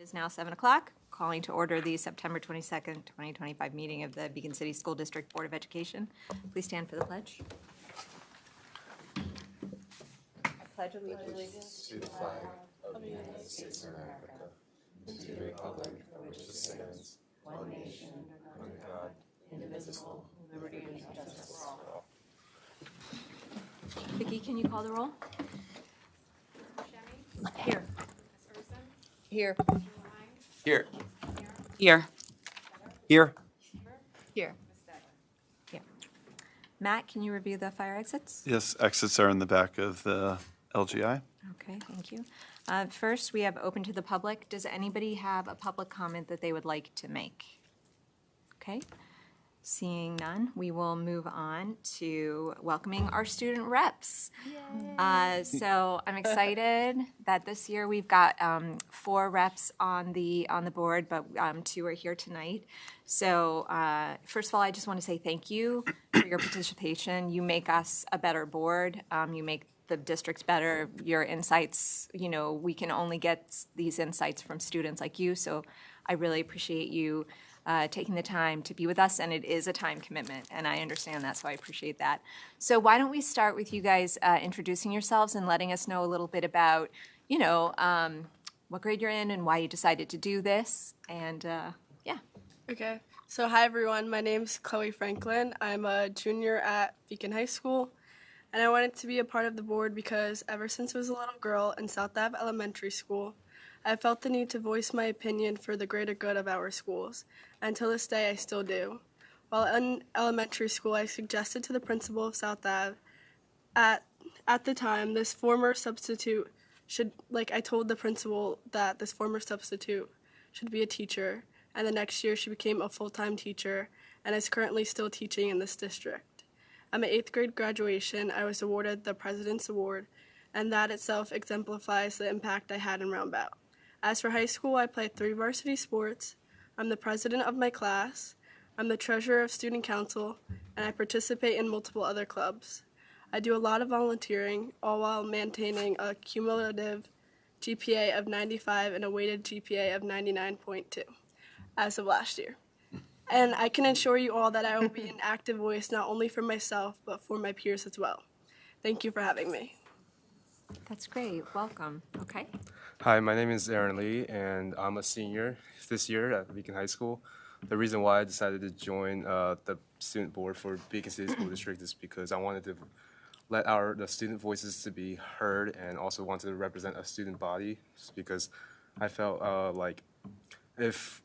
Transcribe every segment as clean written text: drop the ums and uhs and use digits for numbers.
is now 7 o'clock, calling to order the September 22nd, 2025 meeting of the Beacon City School District Board of Education. Please stand for the pledge. I pledge allegiance to the flag of the United States of America, and to the republic for which it stands, one nation, under God, indivisible, with liberty and justice for all. Vicki, can you call the roll? Here. Here. Here. Here. Here. Here. Yeah. Matt, can you review the fire exits? Yes, exits are in the back of the LGI. Okay, thank you. First, we have open to the public. Does anybody have a public comment that they would like to make? Okay. Seeing none, we will move on to welcoming our student reps. So I'm excited that this year we've got 4 reps on the board, but 2 are here tonight. So first of all, I just want to say thank you for your participation. You make us a better board. You make the districts better. Your insights, we can only get these insights from students like you. So I really appreciate you taking the time to be with us, and it is a time commitment, and I understand that, so I appreciate that. So why don't we start with you guys introducing yourselves and letting us know a little bit about, what grade you're in and why you decided to do this, and yeah. Okay, so hi everyone, my name's Chloe Franklin. I'm a junior at Beacon High School, and I wanted to be a part of the board because ever since I was a little girl in South Ave Elementary School, I felt the need to voice my opinion for the greater good of our schools, and to this day I still do. While in elementary school, I suggested to the principal of South Ave, at the time, this former substitute I told the principal that this former substitute should be a teacher, and the next year she became a full-time teacher and is currently still teaching in this district. At my 8th grade graduation, I was awarded the President's Award, and that itself exemplifies the impact I had in Roundabout. As for high school, I played 3 varsity sports, I'm the president of my class, I'm the treasurer of student council, and I participate in multiple other clubs. I do a lot of volunteering, all while maintaining a cumulative GPA of 95 and a weighted GPA of 99.2 as of last year. And I can assure you all that I will be an active voice not only for myself, but for my peers as well. Thank you for having me. That's great. Welcome. Okay. Hi, my name is Aaron Lee, and I'm a senior this year at Beacon High School. The reason why I decided to join the student board for Beacon City School District is because I wanted to let the student voices to be heard, and also wanted to represent a student body, because I felt like if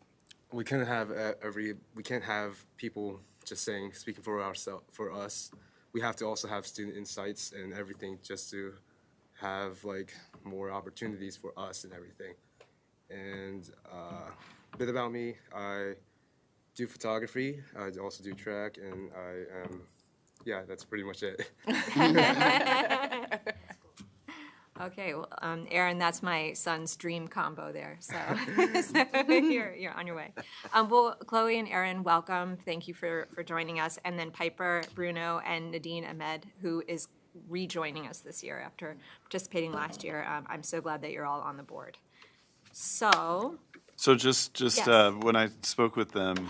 we can't have people just speaking for us, we have to also have student insights and everything, just to have more opportunities for us and everything. And a bit about me, I do photography, I also do track, and I am, that's pretty much it. Okay, well, Aaron, that's my son's dream combo there, so, you're on your way. Well, Chloe and Aaron, welcome. Thank you for joining us. And then Piper, Bruno, and Nadine Ahmed, who is rejoining us this year after participating last year. I'm so glad that you're all on the board. So just yes. When I spoke with them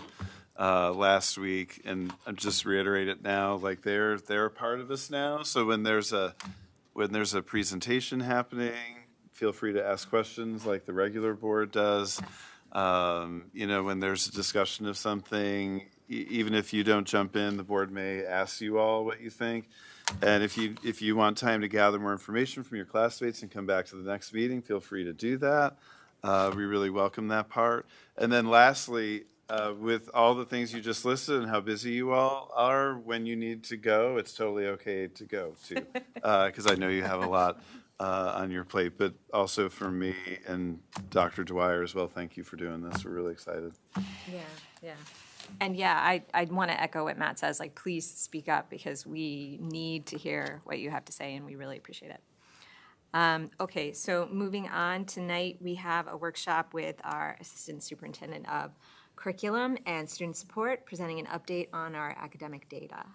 last week, and I just reiterate it now, they're a part of us now. So when there's a presentation happening, feel free to ask questions like the regular board does. When there's a discussion of something, even if you don't jump in, the board may ask you all what you think. And if you want time to gather more information from your classmates and come back to the next meeting, feel free to do that. We really welcome that part. And then lastly, with all the things you just listed and how busy you all are, when you need to go, it's totally okay to go too, because I know you have a lot on your plate. But also for me and Dr. Dwyer as well, thank you for doing this. We're really excited. Yeah. And I'd want to echo what Matt says, please speak up, because we need to hear what you have to say, and we really appreciate it. Okay, so moving on, tonight we have a workshop with our Assistant Superintendent of Curriculum and Student Support, presenting an update on our academic data.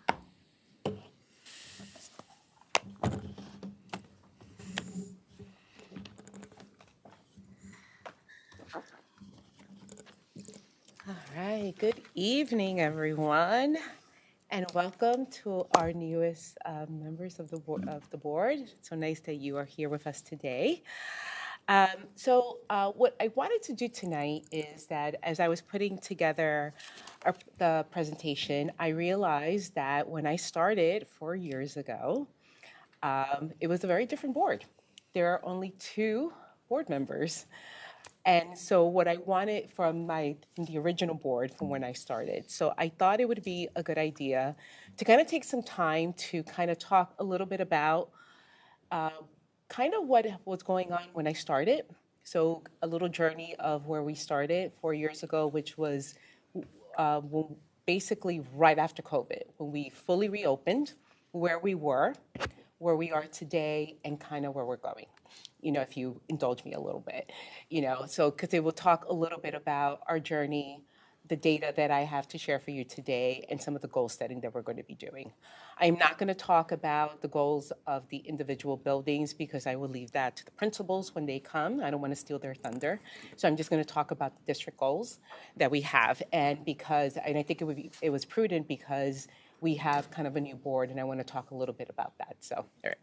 Hi, good evening, everyone, and welcome to our newest members of the board. It's so nice that you are here with us today. What I wanted to do tonight is that as I was putting together the presentation, I realized that when I started 4 years ago, it was a very different board. There are only 2 board members. And so what I wanted from the original board from when I started, so I thought it would be a good idea to kind of take some time to kind of talk a little bit about kind of what was going on when I started. So a little journey of where we started 4 years ago, which was basically right after COVID, when we fully reopened, where we were, where we are today, and kind of where we're going. If you indulge me a little bit, so because it will talk a little bit about our journey, the data that I have to share for you today, and some of the goal setting that we're going to be doing. I'm not going to talk about the goals of the individual buildings because I will leave that to the principals when they come. I don't want to steal their thunder. So I'm just going to talk about the district goals that we have. And I think it was prudent because we have kind of a new board, and I want to talk a little bit about that. So, all right.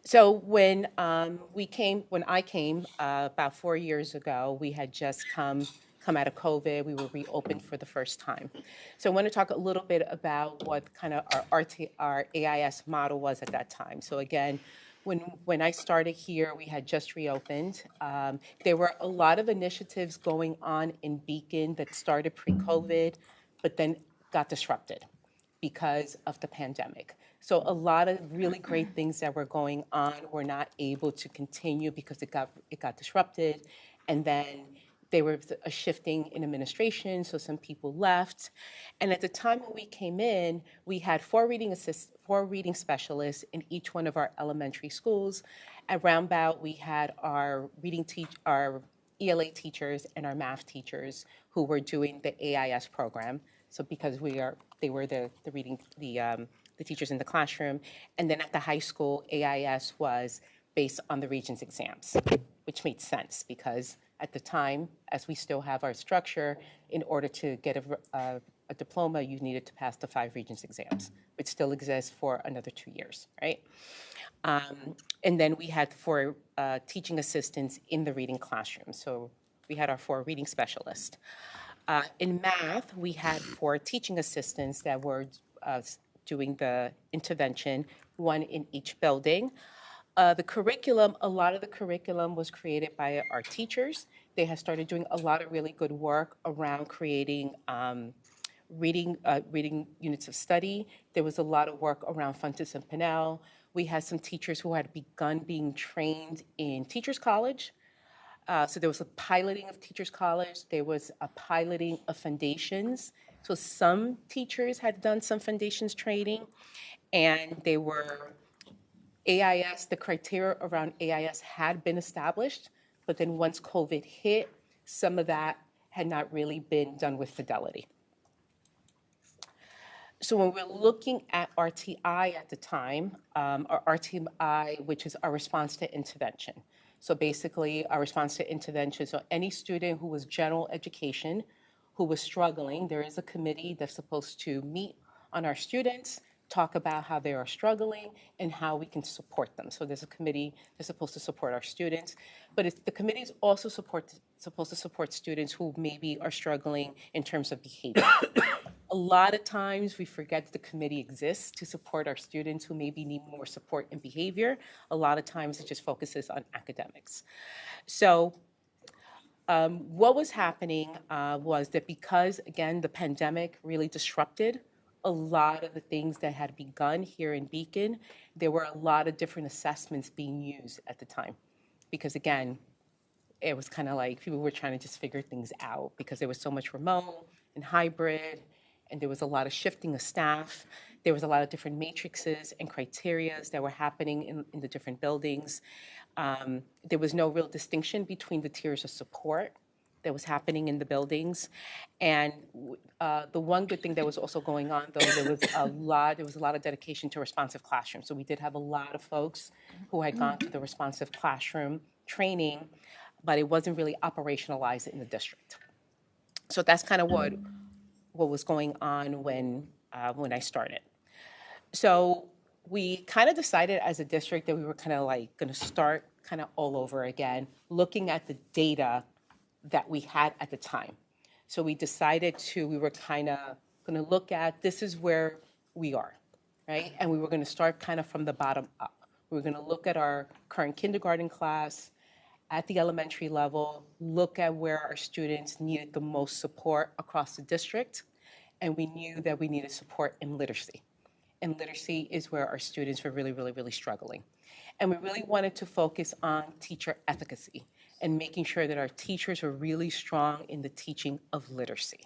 So when I came about 4 years ago, we had just come out of COVID. We were reopened for the first time. So I want to talk a little bit about what kind of our AIS model was at that time. So again, when I started here, we had just reopened. There were a lot of initiatives going on in Beacon that started pre-COVID, but then got disrupted because of the pandemic. So a lot of really great things that were going on were not able to continue because it got disrupted. And then there was a shifting in administration, so some people left. And at the time when we came in, we had 4 reading specialists in each one of our elementary schools. At Roundabout, we had our our ELA teachers and our math teachers who were doing the AIS program. So because they were the teachers in the classroom. And then at the high school, AIS was based on the Regents exams, which made sense because at the time, as we still have our structure, in order to get a diploma, you needed to pass the 5 Regents exams, which still exists for another 2 years, right? And then we had 4 teaching assistants in the reading classroom. So we had our 4 reading specialists. In math, we had 4 teaching assistants that were doing the intervention, 1 in each building. A lot of the curriculum was created by our teachers. They have started doing a lot of really good work around creating reading units of study. There was a lot of work around Fuentes and Pinnell. We had some teachers who had begun being trained in Teachers College. So there was a piloting of Teachers College. There was a piloting of foundations. So some teachers had done some foundations training, and they were AIS, the criteria around AIS had been established, but then once COVID hit, some of that had not really been done with fidelity. So when we're looking at RTI at the time, our RTI, which is our response to intervention. So basically, our response to intervention, so any student who was general education, who was struggling, there is a committee that's supposed to meet on our students, talk about how they are struggling and how we can support them. So there's a committee that's supposed to support our students, but the committee is also supposed to support students who maybe are struggling in terms of behavior. A lot of times we forget the committee exists to support our students who maybe need more support in behavior. A lot of times it just focuses on academics. So what was happening was that because, again, the pandemic really disrupted a lot of the things that had begun here in Beacon, there were a lot of different assessments being used at the time. Because again, it was kind of like people were trying to just figure things out because there was so much remote and hybrid, and there was a lot of shifting of staff. There was a lot of different matrices and criterias that were happening in the different buildings. There was no real distinction between the tiers of support that was happening in the buildings. And the one good thing that was also going on, though, there was a lot of dedication to responsive classroom. So we did have a lot of folks who had gone to the responsive classroom training, but it wasn't really operationalized in the district. So that's kind of what was going on when I started. So we kind of decided as a district that we were kind of like going to start kind of all over again, looking at the data that we had at the time. So we decided we were kind of going to look at this is where we are, right? And we were going to start kind of from the bottom up. We were going to look at our current kindergarten class at the elementary level, look at where our students needed the most support across the district, and we knew that we needed support in literacy. And literacy is where our students were really, really, really struggling. And we really wanted to focus on teacher efficacy and making sure that our teachers were really strong in the teaching of literacy,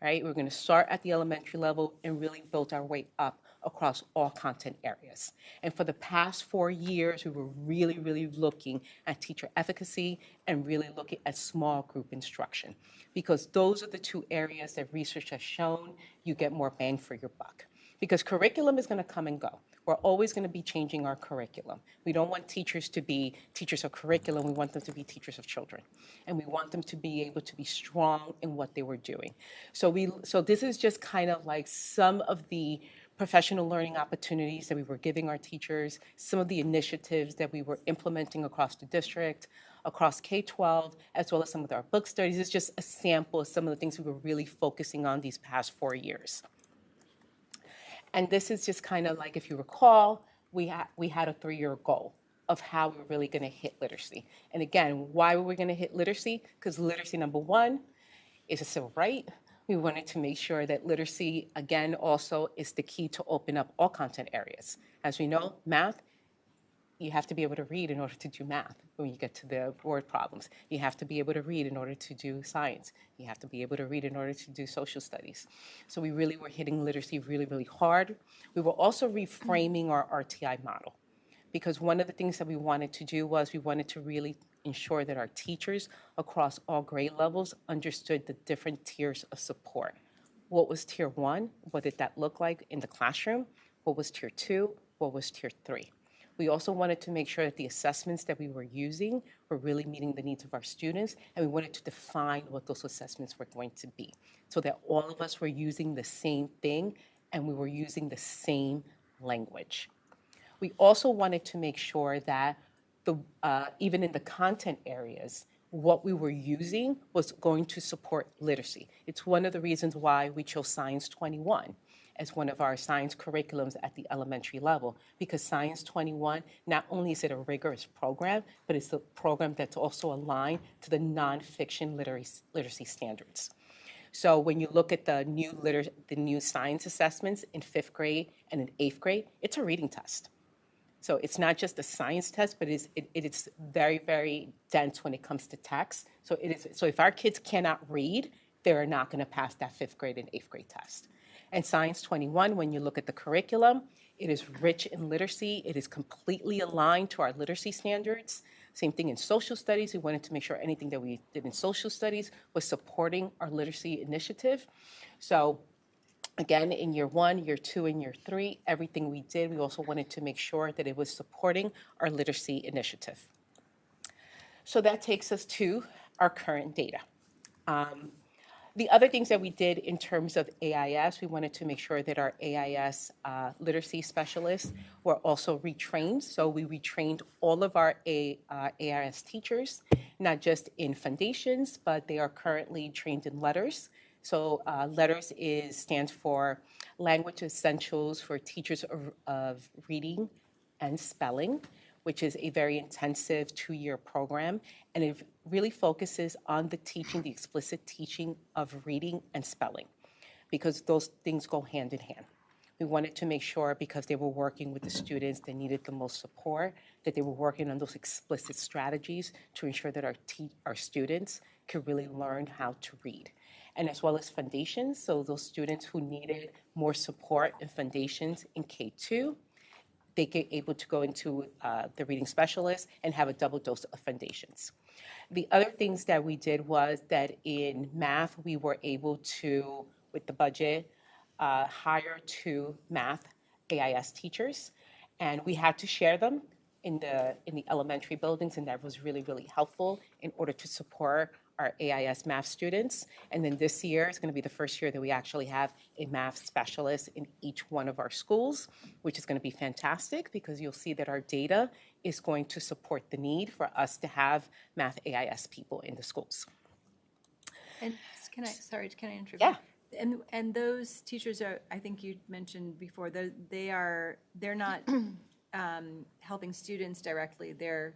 right? We're going to start at the elementary level and really build our way up across all content areas. And for the past 4 years, we were really, really looking at teacher efficacy and really looking at small group instruction, because those are the two areas that research has shown you get more bang for your buck. Because curriculum is going to come and go. We're always going to be changing our curriculum. We don't want teachers to be teachers of curriculum. We want them to be teachers of children. And we want them to be able to be strong in what they were doing. So this is just kind of like some of the professional learning opportunities that we were giving our teachers, some of the initiatives that we were implementing across the district, across K-12, as well as some of our book studies. It's just a sample of some of the things we were really focusing on these past 4 years. And this is just kind of like, if you recall, we had a 3-year goal of how we were really going to hit literacy. And again, why were we going to hit literacy? Because literacy, number one, is a civil right. We wanted to make sure that literacy, again, also is the key to open up all content areas. As we know, math, you have to be able to read in order to do math when you get to the word problems. You have to be able to read in order to do science. You have to be able to read in order to do social studies. So we really were hitting literacy really, really hard. We were also reframing our RTI model, because one of the things that we wanted to do was we wanted to really ensure that our teachers across all grade levels understood the different tiers of support. What was tier 1? What did that look like in the classroom? What was tier 2? What was tier 3? We also wanted to make sure that the assessments that we were using were really meeting the needs of our students, and we wanted to define what those assessments were going to be so that all of us were using the same thing and we were using the same language. We also wanted to make sure that even in the content areas, what we were using was going to support literacy. It's one of the reasons why we chose Science 21 as one of our science curriculums at the elementary level, because Science 21, not only is it a rigorous program, but it's a program that's also aligned to the nonfiction literacy standards. So when you look at the new science assessments in 5th grade and in 8th grade, it's a reading test. So it's not just a science test, but it is very, very dense when it comes to text. So if our kids cannot read, they're not going to pass that 5th grade and 8th grade test. And Science 21, when you look at the curriculum, it is rich in literacy. It is completely aligned to our literacy standards. Same thing in social studies. We wanted to make sure anything that we did in social studies was supporting our literacy initiative. So again, in year 1, year 2, and year 3, everything we did, we also wanted to make sure that it was supporting our literacy initiative. So that takes us to our current data. The other things that we did in terms of AIS, we wanted to make sure that our AIS literacy specialists were also retrained. So we retrained all of our AIS teachers, not just in foundations, but they are currently trained in letters. So letters stands for Language Essentials for Teachers of Reading and Spelling, which is a very intensive 2-year program, and it really focuses on the explicit teaching of reading and spelling, because those things go hand in hand. We wanted to make sure, because they were working with the students that needed the most support, that they were working on those explicit strategies to ensure that our students could really learn how to read. And as well as foundations, so those students who needed more support in foundations in K2, they get able to go into the reading specialist and have a double dose of foundations. The other things that we did was that in math, we were able to, with the budget, hire 2 math AIS teachers, and we had to share them in the elementary buildings, and that was really, really helpful in order to support our AIS math students. And then this year is going to be the first year that we actually have a math specialist in each one of our schools, which is going to be fantastic because you'll see that our data is going to support the need for us to have math AIS people in the schools. And can I interrupt? Yeah. And those teachers are, I think you mentioned before, they're not helping students directly. They're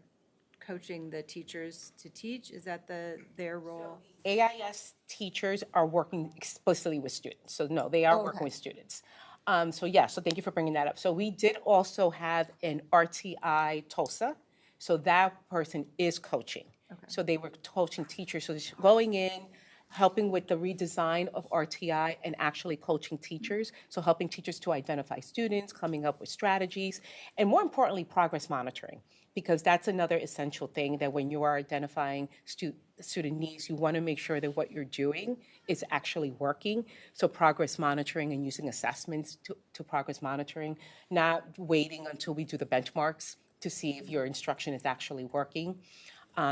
coaching the teachers to teach. Is that their role? AIS teachers are working explicitly with students. So no, they are working with students. So thank you for bringing that up. So we did also have an RTI TOSA. So that person is coaching. So they were coaching teachers. So going in, helping with the redesign of RTI and actually coaching teachers. So helping teachers to identify students, coming up with strategies, and more importantly, progress monitoring. Because that's another essential thing that when you are identifying student needs, you want to make sure that what you're doing is actually working. So progress monitoring and using assessments to progress monitoring, not waiting until we do the benchmarks to see if your instruction is actually working.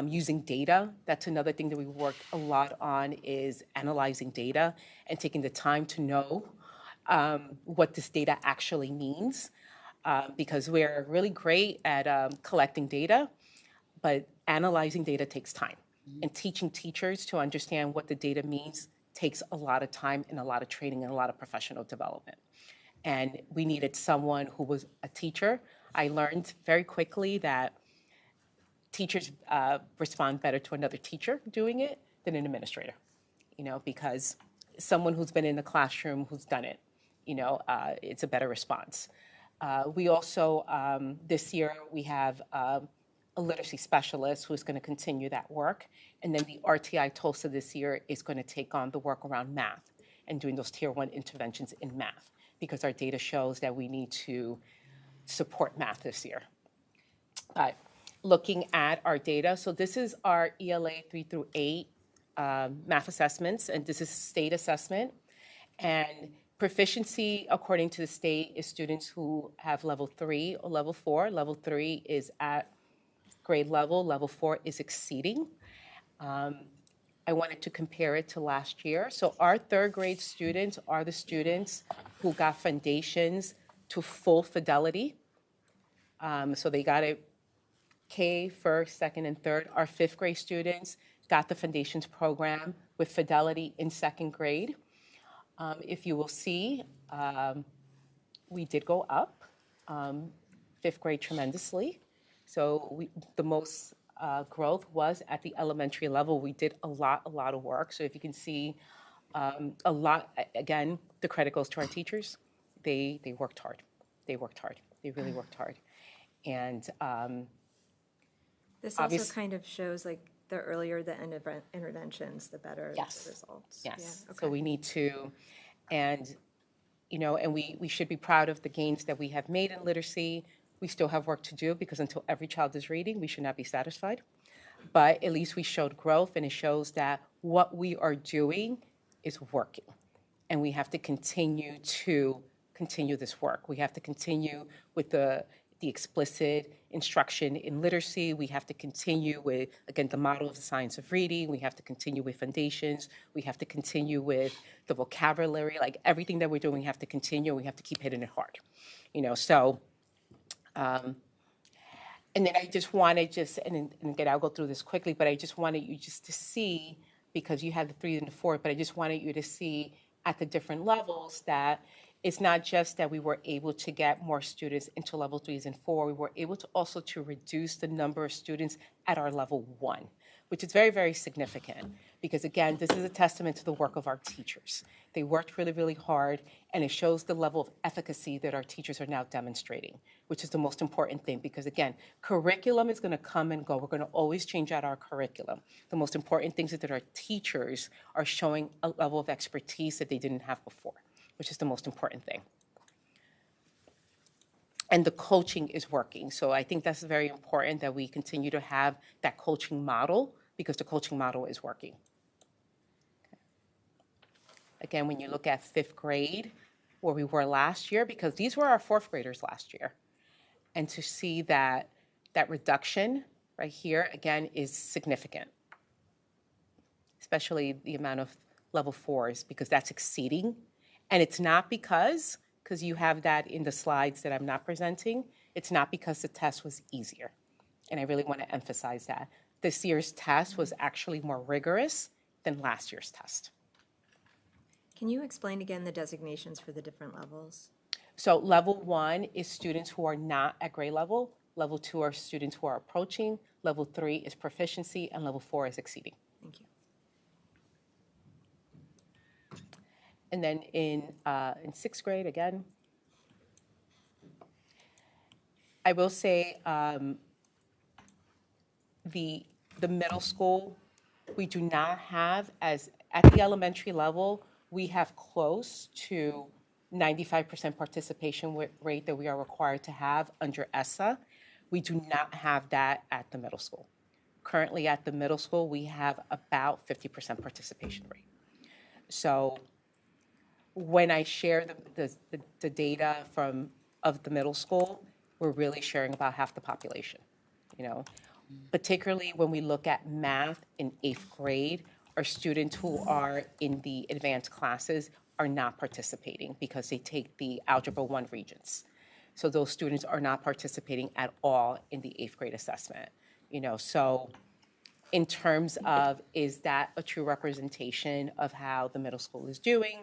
Using data, that's another thing that we work a lot on is analyzing data and taking the time to know what this data actually means. Because we're really great at collecting data, but analyzing data takes time. And teaching teachers to understand what the data means takes a lot of time and a lot of training and a lot of professional development. And we needed someone who was a teacher. I learned very quickly that teachers respond better to another teacher doing it than an administrator, because someone who's been in the classroom, who's done it, it's a better response. We also, this year, we have a literacy specialist who's going to continue that work. And then the RTI TOSA this year is going to take on the work around math and doing those tier 1 interventions in math because our data shows that we need to support math this year. Looking at our data, so this is our ELA 3 through 8 math assessments, and this is state assessment. And proficiency, according to the state, is students who have level 3 or level 4. Level 3 is at grade level. Level 4 is exceeding. I wanted to compare it to last year. So our third grade students are the students who got foundations to full fidelity. So they got it K, first, second, and third. Our fifth grade students got the foundations program with fidelity in second grade. If you will see, we did go up, fifth grade tremendously. So the most growth was at the elementary level. We did a lot of work. So if you can see a lot, again, the credit goes to our teachers. They worked hard. They really worked hard. And This also obvious- kind of shows like the earlier the interventions, the better the results. Yes. Yeah, So we need to, and we should be proud of the gains that we have made in literacy. We still have work to do because until every child is reading, we should not be satisfied. But at least we showed growth, and it shows that what we are doing is working. And we have to continue this work. We have to continue with the explicit instruction in literacy. We have to continue with, again, the model of the science of reading. We have to continue with foundations. We have to continue with the vocabulary. Like everything that we're doing, we have to continue. We have to keep hitting it hard. And then I just wanted and again, I'll go through this quickly, but I just wanted you just to see, because you had the 3 and the 4, but I just wanted you to see at the different levels that it's not just that we were able to get more students into level 3s and 4, we were able to also to reduce the number of students at our level 1, which is very, very significant because, again, this is a testament to the work of our teachers. They worked really, really hard, and it shows the level of efficacy that our teachers are now demonstrating, which is the most important thing because, again, curriculum is going to come and go. We're going to always change out our curriculum. The most important thing is that our teachers are showing a level of expertise that they didn't have before, which is the most important thing. And the coaching is working. So I think that's very important that we continue to have that coaching model because the coaching model is working. Okay. Again, when you look at 5th grade, where we were last year, because these were our 4th graders last year, and to see that reduction right here, again, is significant. especially the amount of level 4s, because that's exceeding. And it's not because you have that in the slides that I'm not presenting, it's not because the test was easier. And I really want to emphasize that. This year's test was actually more rigorous than last year's test. Can you explain again the designations for the different levels? So level 1 is students who are not at grade level. Level 2 are students who are approaching. Level 3 is proficiency, and level 4 is exceeding. Thank you. And then in 6th grade, again, I will say the middle school, we do not have, as at the elementary level, we have close to 95% participation rate that we are required to have under ESSA. We do not have that at the middle school. Currently at the middle school, we have about 50% participation rate. So when I share the data of the middle school, we're really sharing about half the population, you know. Particularly when we look at math in 8th grade, our students who are in the advanced classes are not participating because they take the Algebra 1 Regents. So those students are not participating at all in the 8th grade assessment, you know. So in terms of, is that a true representation of how the middle school is doing?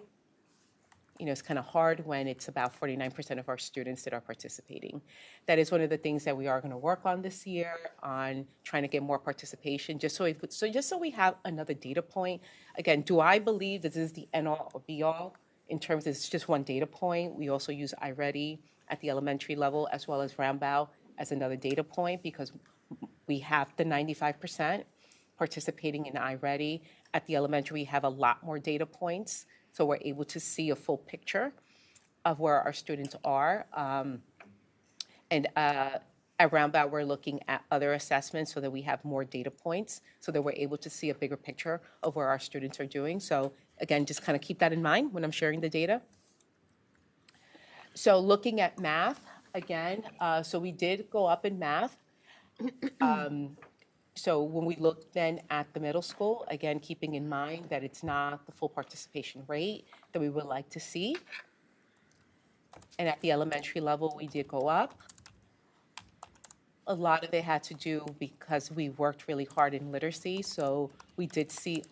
You know, it's kind of hard when it's about 49% of our students that are participating. That is one of the things that we are going to work on this year, on trying to get more participation, just so we have another data point. Again, do I believe that this is the end-all or be-all in terms of it's just one data point? We also use iReady at the elementary level as well as Rambow as another data point, because we have the 95% participating in iReady. At the elementary, we have a lot more data points, so we're able to see a full picture of where our students are. And at Rambow, we're looking at other assessments so that we have more data points, so that we're able to see a bigger picture of where our students are doing. So again, just kind of keep that in mind when I'm sharing the data. So looking at math, again, so we did go up in math. So when we look then at the middle school, again, keeping in mind that it's not the full participation rate that we would like to see. And at the elementary level, we did go up. A lot of it had to do because we worked really hard in literacy. So we did see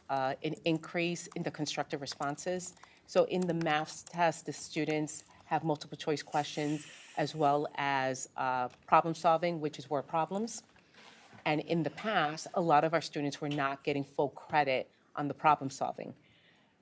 an increase in the constructive responses. So in the math test, the students have multiple choice questions as well as problem solving, which is word problems. And in the past, a lot of our students were not getting full credit on the problem solving.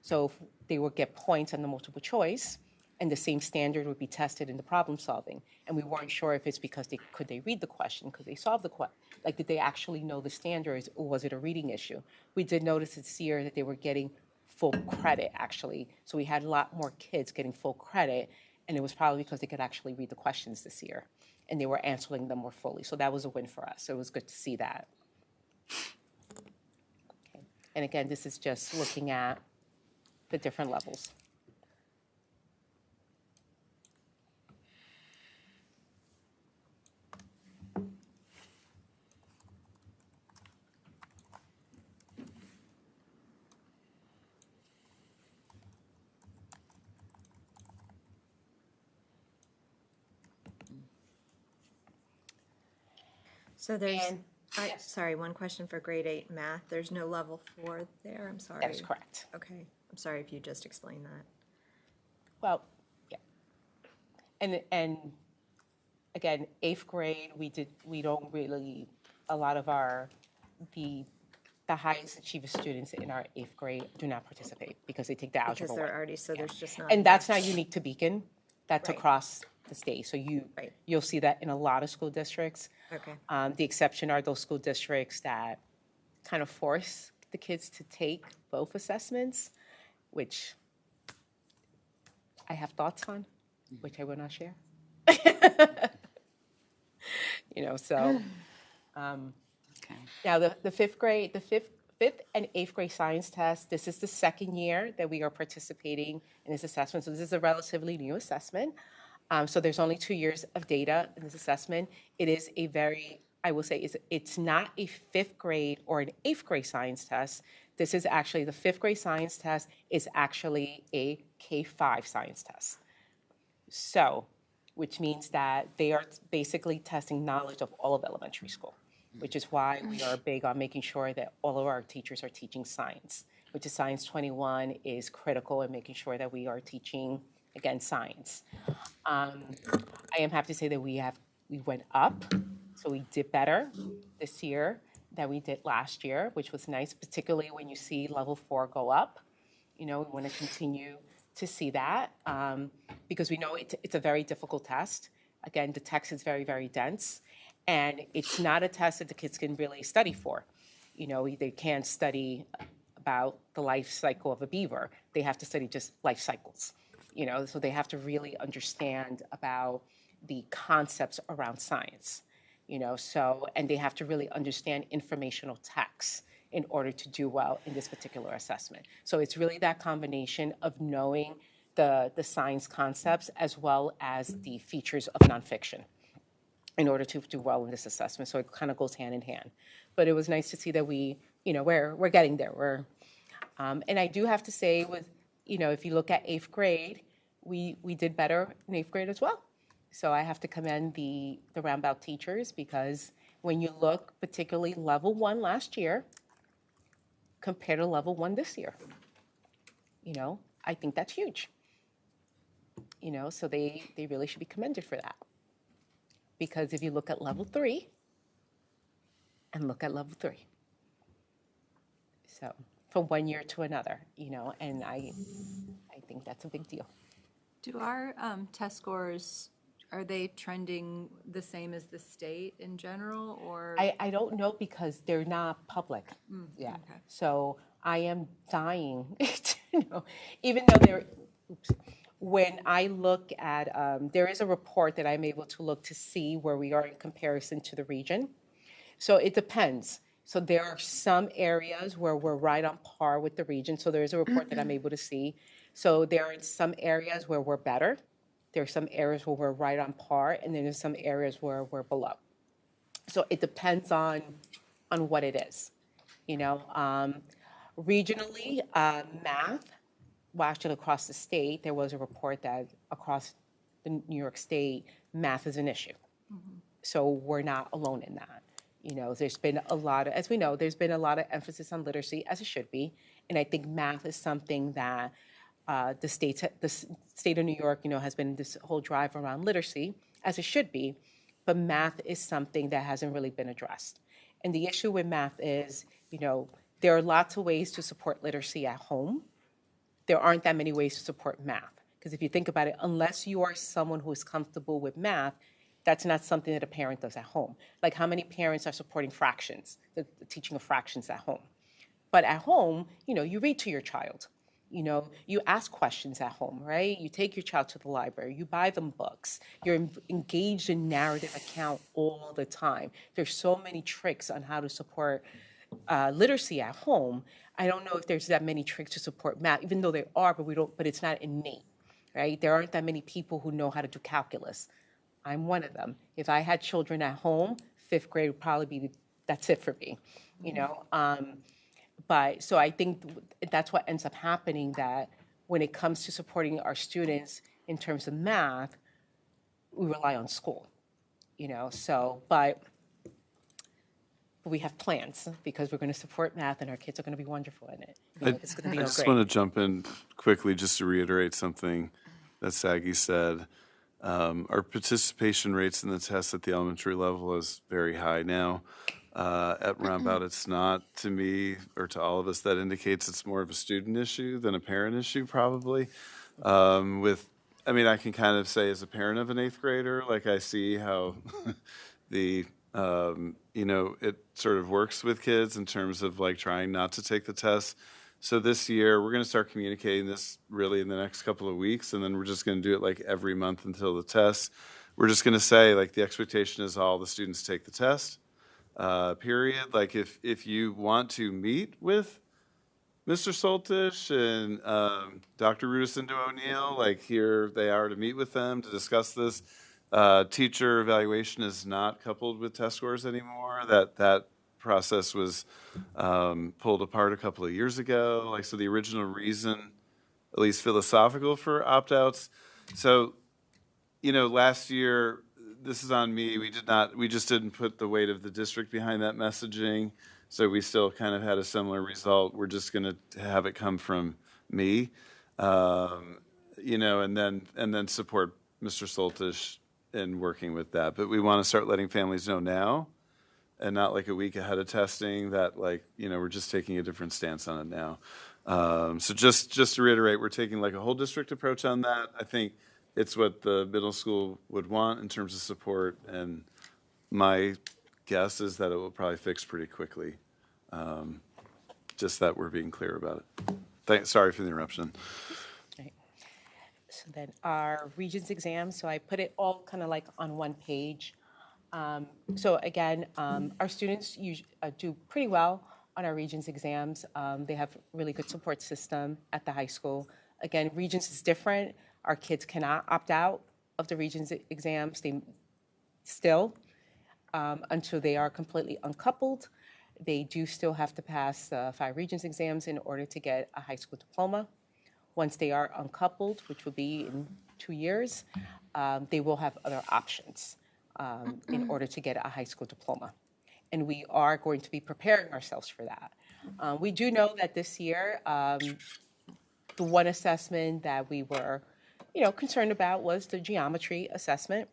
So they would get points on the multiple choice, and the same standard would be tested in the problem solving. And we weren't sure if it's because could they read the question, could they solve the question, like did they actually know the standards, or was it a reading issue? We did notice this year that they were getting full credit, actually. So we had a lot more kids getting full credit, and it was probably because they could actually read the questions this year, and they were answering them more fully. So that was a win for us. So it was good to see that. Okay. And again, this is just looking at the different levels. So there's, And- sorry, one question for grade 8 math. There's no level 4 there, I'm sorry. That is correct. Okay, I'm sorry if you just explained that. Well, yeah. And again, 8th grade, we don't really, a lot of the highest achieving students in our 8th grade do not participate because they take the algebra Because they're 1. already, so there's just not. And that's enough. not unique to Beacon, that's Right. across the state. So Right. you'll see that in a lot of school districts. Okay, The exception are those school districts that kind of force the kids to take both assessments, which I have thoughts on, which I will not share. You know, so, now the 5th grade, the fifth and 8th grade science test, this is the second year that we are participating in this assessment. So this is a relatively new assessment. So there's only 2 years of data in this assessment. It is a very, I will say, it's not a 5th grade or an 8th grade science test. This is actually, the fifth grade science test is actually a K-5 science test. So, which means that they are basically testing knowledge of all of elementary school, which is why we are big on making sure that all of our teachers are teaching science, which is Science 21 is critical in making sure that we are teaching, again, science. I am happy to say that we went up, so we did better this year than we did last year, which was nice, particularly when you see level 4 go up. You know, we want to continue to see that because we know it's a very difficult test. Again, the text is very, very dense, and it's not a test that the kids can really study for. You know, they can't study about the life cycle of a beaver. They have to study just life cycles, you know, so they have to really understand about the concepts around science, you know, so, and they have to really understand informational texts in order to do well in this particular assessment. So it's really that combination of knowing the science concepts as well as the features of nonfiction in order to do well in this assessment. So it kind of goes hand in hand. But it was nice to see that we, you know, we're getting there. And I do have to say with, you know, if you look at 8th grade, we did better in 8th grade as well. So I have to commend the Roundabout teachers because when you look particularly level 1 last year, compared to level 1 this year. You know, I think that's huge. You know, so they really should be commended for that. Because if you look at level 3 and look at level 3. So from one year to another, you know, and I think that's a big deal. Do our test scores, are they trending the same as the state in general, or? I don't know because they're not public yet. okay. So I am dying to know, even though they're, when I look at, there is a report that I'm able to look to see where we are in comparison to the region. So it depends. So there are some areas where we're right on par with the region. So there is a report that I'm able to see. So there are some areas where we're better. There are some areas where we're right on par, and then there's some areas where we're below. So it depends on what it is, you know. Regionally, math, well, actually across the state, there was a report that across the New York State, math is an issue. So we're not alone in that. You know, there's been a lot of, as we know, there's been a lot of emphasis on literacy, as it should be, and I think math is something that the state of New York, you know, has been this whole drive around literacy, as it should be, but math is something that hasn't really been addressed. And the issue with math is, you know, there are lots of ways to support literacy at home. There aren't that many ways to support math. Because if you think about it, unless you are someone who is comfortable with math, that's not something that a parent does at home. Like how many parents are supporting fractions, the teaching of fractions at home? But at home, you know, you read to your child. You know, you ask questions at home, right? You take your child to the library, you buy them books, you're engaged in narrative account all the time. There's so many tricks on how to support literacy at home. I don't know if there's that many tricks to support math, even though there are, but it's not innate, right? There aren't that many people who know how to do calculus. I'm one of them. If I had children at home, 5th grade would probably be, that's it for me, you know? But so I think that's what ends up happening, that when it comes to supporting our students in terms of math, we rely on school, you know, so, but we have plans because we're going to support math and our kids are going to be wonderful in it. You know, it's going to be I all just great. want to jump in quickly just to reiterate something that Saggy said. Our participation rates in the test at the elementary level is very high now. At Roundabout, it's not, to me or to all of us. That indicates it's more of a student issue than a parent issue, probably. I mean, I can kind of say as a parent of an 8th grader, like I see how the you know, it sort of works with kids in terms of like trying not to take the test. So this year, we're going to start communicating this really in the next couple of weeks, and then we're just going to do it like every month until the test. We're just going to say like the expectation is all the students take the test, period. Like if you want to meet with Mr. Soltish and Dr. Rudicinda O'Neill, like here they are to meet with them to discuss this. Teacher evaluation is not coupled with test scores anymore. That process was pulled apart a couple of years ago. Like, so the original reason, at least philosophical, for opt-outs. So, you know, last year, this is on me, we just didn't put the weight of the district behind that messaging. So we still kind of had a similar result. We're just going to have it come from me, you know, and then support Mr. Soltish in working with that. But we want to start letting families know now, and not like a week ahead of testing, that, like, you know, we're just taking a different stance on it now. So just to reiterate, we're taking like a whole district approach on that. I think it's what the middle school would want in terms of support, and my guess is that it will probably fix pretty quickly. Just that we're being clear about it. Sorry for the interruption. Right. So then our Regents exams, so I put it all kind of like on one page. So again, our students do pretty well on our Regents exams. They have really good support system at the high school. Again, Regents is different. Our kids cannot opt out of the Regents exams. They still, until they are completely uncoupled, they do still have to pass 5 Regents exams in order to get a high school diploma. Once they are uncoupled, which will be in 2 years, they will have other options in order to get a high school diploma. And we are going to be preparing ourselves for that. We do know that this year, the one assessment that we were, concerned about was the geometry assessment,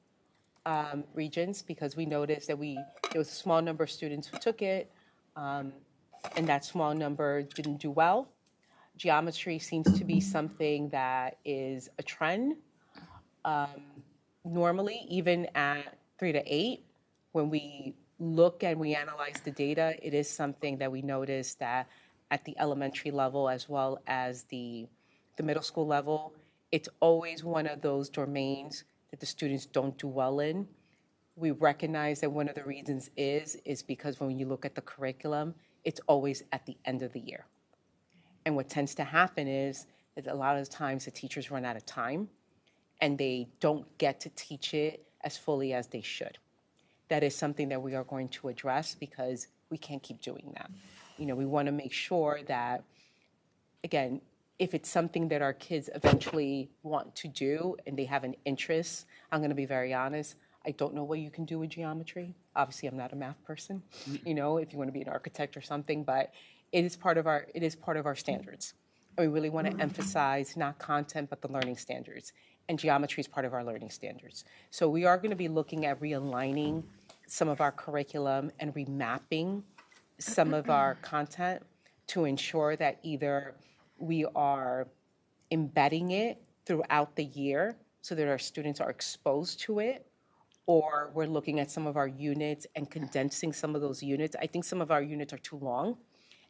Regents, because we noticed that there was a small number of students who took it, and that small number didn't do well. Geometry seems to be something that is a trend. Normally, even at 3 to 8, when we look and we analyze the data, it is something that we notice that at the elementary level as well as the middle school level, it's always one of those domains that the students don't do well in. We recognize that one of the reasons is because when you look at the curriculum, it's always at the end of the year. And what tends to happen is that a lot of times the teachers run out of time and they don't get to teach it as fully as they should. That is something that we are going to address because we can't keep doing that. We want to make sure that, again, if it's something that our kids eventually want to do and they have an interest, I'm going to be very honest, I don't know what you can do with geometry. Obviously, I'm not a math person, if you want to be an architect or something, but it is part of our standards. And we really want to emphasize not content, but the learning standards. And geometry is part of our learning standards. So we are going to be looking at realigning some of our curriculum and remapping some of our content to ensure that either we are embedding it throughout the year so that our students are exposed to it, or we're looking at some of our units and condensing some of those units. I think some of our units are too long,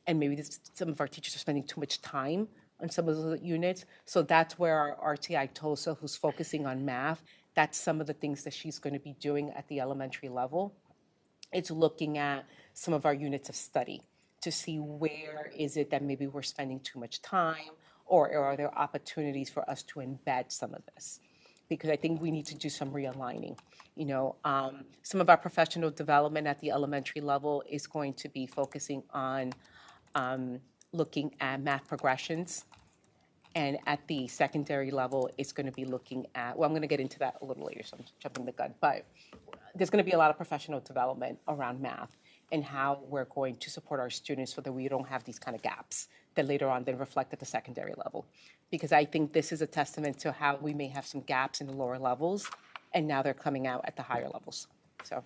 and maybe some of our teachers are spending too much time on some of those units. So that's where our RTI TOSA, who's focusing on math, that's some of the things that she's going to be doing at the elementary level. It's looking at some of our units of study to see where is it that maybe we're spending too much time, or are there opportunities for us to embed some of this? Because I think we need to do some realigning. Some of our professional development at the elementary level is going to be focusing on looking at math progressions. And at the secondary level, it's going to be looking at, I'm going to get into that a little later, so I'm jumping the gun, but there's going to be a lot of professional development around math and how we're going to support our students so that we don't have these kind of gaps that later on then reflect at the secondary level. Because I think this is a testament to how we may have some gaps in the lower levels, and now they're coming out at the higher levels. So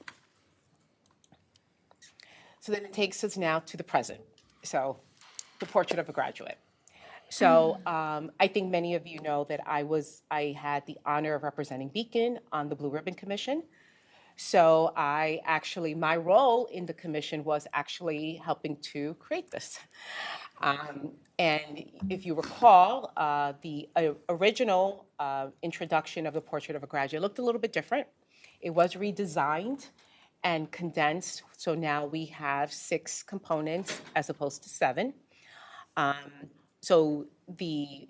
then it takes us now to the present. So the portrait of a graduate. So I think many of you know that I had the honor of representing Beacon on the Blue Ribbon Commission. So my role in the commission was actually helping to create this. And if you recall, the original introduction of the portrait of a graduate looked a little bit different. It was redesigned and condensed. So now we have 6 components as opposed to 7. So the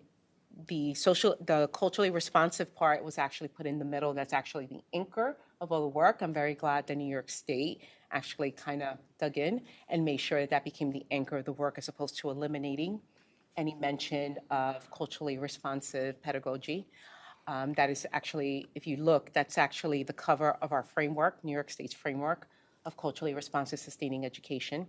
culturally responsive part was actually put in the middle. That's actually the anchor of all the work. I'm very glad that New York State actually kind of dug in and made sure that that became the anchor of the work as opposed to eliminating any mention of culturally responsive pedagogy. That is actually, if you look, that's actually the cover of our framework, New York State's framework of culturally responsive sustaining education.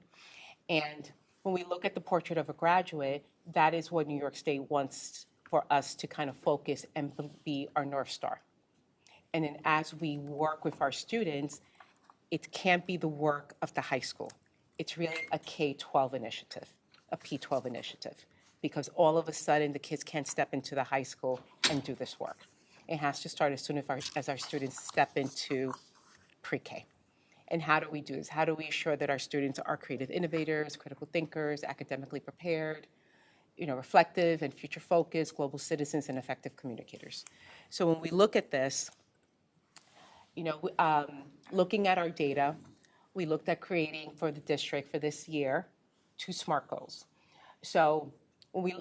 And when we look at the portrait of a graduate, that is what New York State wants for us to kind of focus and be our North Star. And then as we work with our students, it can't be the work of the high school. It's really a K-12 initiative, a P-12 initiative, because all of a sudden the kids can't step into the high school and do this work. It has to start as soon as our students step into pre-K. And how do we do this? How do we ensure that our students are creative innovators, critical thinkers, academically prepared, reflective and future focused, global citizens, and effective communicators? So when we look at this, looking at our data, we looked at creating for the district for this year 2 SMART goals. So we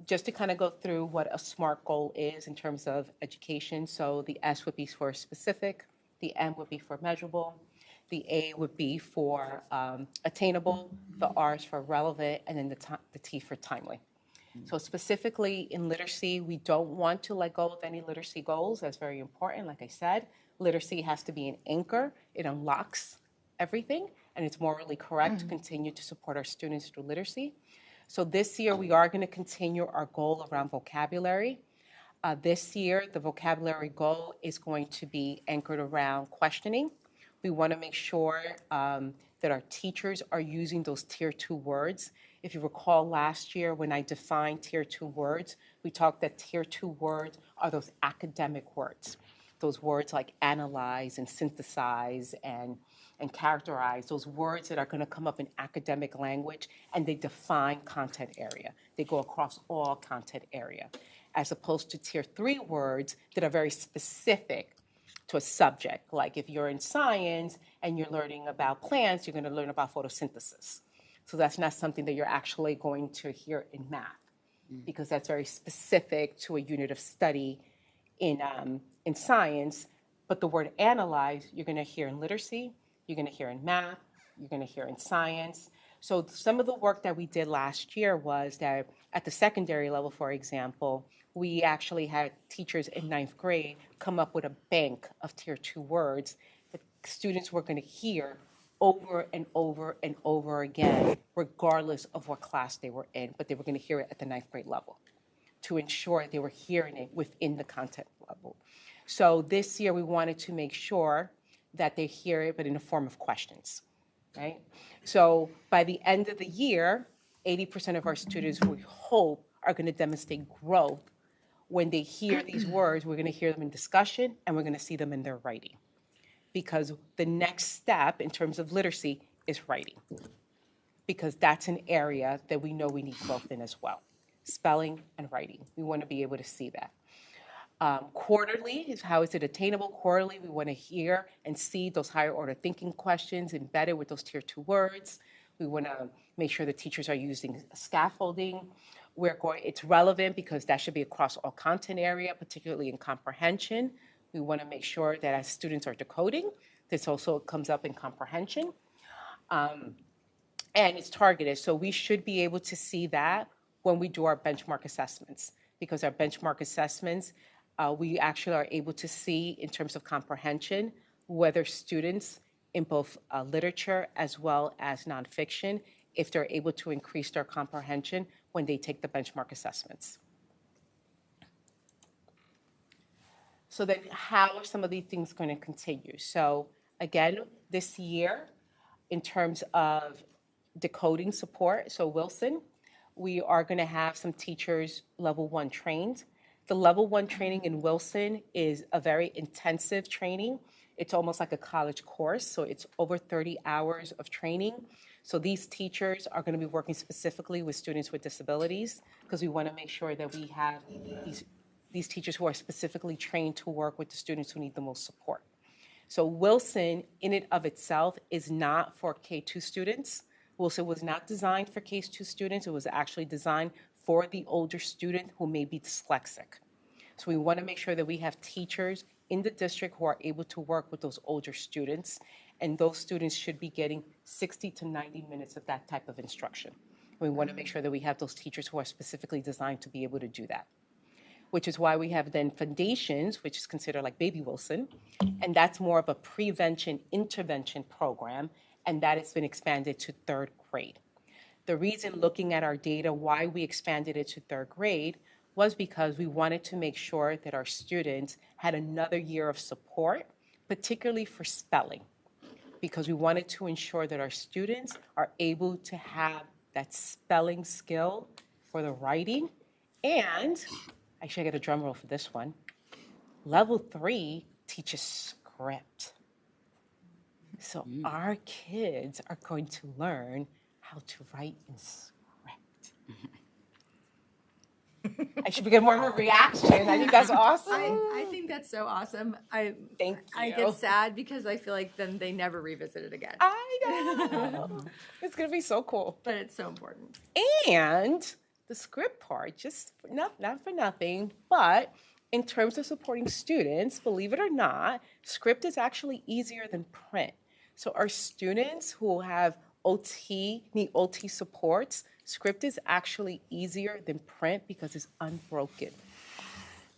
just to kind of go through what a SMART goal is in terms of education. So the S would be for specific, the M would be for measurable, the A would be for attainable, the R is for relevant, and then the T for timely. So specifically in literacy, we don't want to let go of any literacy goals. That's very important. Like I said, literacy has to be an anchor. It unlocks everything, and it's morally correct to continue to support our students through literacy. So this year, we are going to continue our goal around vocabulary. This year, the vocabulary goal is going to be anchored around questioning. We want to make sure that our teachers are using those tier 2 words. If you recall last year when I defined tier 2 words, we talked that tier 2 words are those academic words. Those words like analyze and synthesize and characterize, those words that are going to come up in academic language, and they define content area. They go across all content area, as opposed to tier 3 words that are very specific to a subject. Like if you're in science and you're learning about plants, you're going to learn about photosynthesis. So that's not something that you're actually going to hear in math, because that's very specific to a unit of study in science. But the word analyze, you're going to hear in literacy, you're going to hear in math, you're going to hear in science. So some of the work that we did last year was that at the secondary level, for example, we actually had teachers in 9th grade come up with a bank of tier 2 words that students were going to hear over and over and over again, regardless of what class they were in, but they were going to hear it at the 9th grade level to ensure they were hearing it within the content level. So this year we wanted to make sure that they hear it, but in the form of questions, right? So by the end of the year, 80% of our students, we hope, are going to demonstrate growth. When they hear these words, we're going to hear them in discussion, and we're going to see them in their writing. Because the next step in terms of literacy is writing. Because that's an area that we know we need growth in as well. Spelling and writing. We want to be able to see that. Quarterly is how is it attainable? Quarterly, we want to hear and see those higher order thinking questions embedded with those tier 2 words. We want to make sure the teachers are using scaffolding. It's relevant because that should be across all content area, particularly in comprehension. We want to make sure that as students are decoding, this also comes up in comprehension. And it's targeted. So we should be able to see that when we do our benchmark assessments, because our benchmark assessments, we actually are able to see in terms of comprehension whether students in both literature as well as nonfiction, if they're able to increase their comprehension when they take the benchmark assessments. So then how are some of these things going to continue? So again, this year, in terms of decoding support, so Wilson, we are going to have some teachers level 1 trained. The level 1 training in Wilson is a very intensive training. It's almost like a college course, so it's over 30 hours of training. So these teachers are going to be working specifically with students with disabilities, because we want to make sure that we have these teachers who are specifically trained to work with the students who need the most support. So Wilson, in and of itself, is not for K-2 students. Wilson was not designed for K-2 students. It was actually designed for the older student who may be dyslexic. So we want to make sure that we have teachers in the district who are able to work with those older students, and those students should be getting 60 to 90 minutes of that type of instruction. We want to make sure that we have those teachers who are specifically designed to be able to do that, which is why we have then Foundations, which is considered like Baby Wilson, and that's more of a prevention intervention program, and that has been expanded to third grade. The reason, looking at our data, why we expanded it to third grade was because we wanted to make sure that our students had another year of support, particularly for spelling, because we wanted to ensure that our students are able to have that spelling skill for the writing. And actually, I get a drum roll for this one. Level 3 teaches script. So our kids are going to learn how to write in script. I should get more of a reaction. I think that's awesome. I think that's so awesome. Thank I you. get sad because I feel like then they never revisit it again. I know. It's going to be so cool. But it's so important. And the script part, just not for nothing, but in terms of supporting students, believe it or not, script is actually easier than print. So our students who have need OT supports, script is actually easier than print because it's unbroken.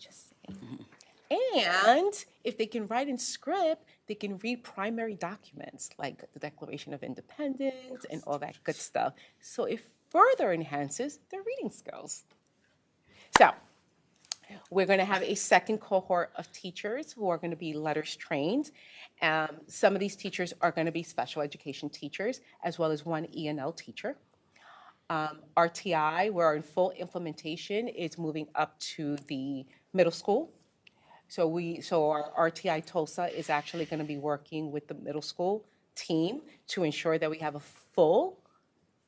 Just saying. And if they can write in script, they can read primary documents like the Declaration of Independence and all that good stuff. So it further enhances their reading skills. So we're going to have a second cohort of teachers who are going to be letters trained. Some of these teachers are going to be special education teachers, as well as one E&L teacher. RTI, we're in full implementation, is moving up to the middle school. So our RTI Tulsa is actually going to be working with the middle school team to ensure that we have a full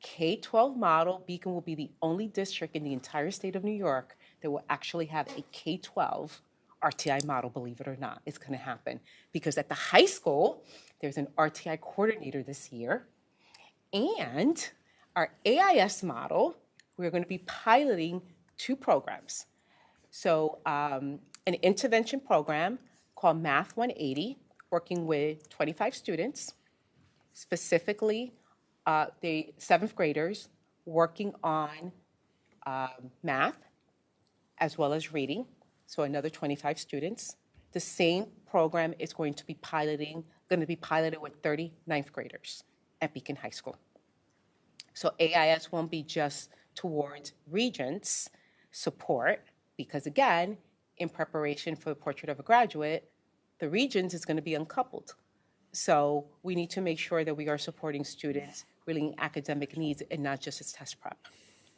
K-12 model. Beacon will be the only district in the entire state of New York that will actually have a K-12 RTI model, believe it or not. It's going to happen because at the high school, there's an RTI coordinator this year. And our AIS model, we're going to be piloting 2 programs. So an intervention program called Math 180, working with 25 students, specifically the 7th graders, working on math as well as reading, so another 25 students. The same program is going to be piloted with 30 9th graders at Beacon High School. So AIS won't be just towards Regents support, because again, in preparation for the Portrait of a Graduate, the Regents is going to be uncoupled. So we need to make sure that we are supporting students really in academic needs and not just as test prep.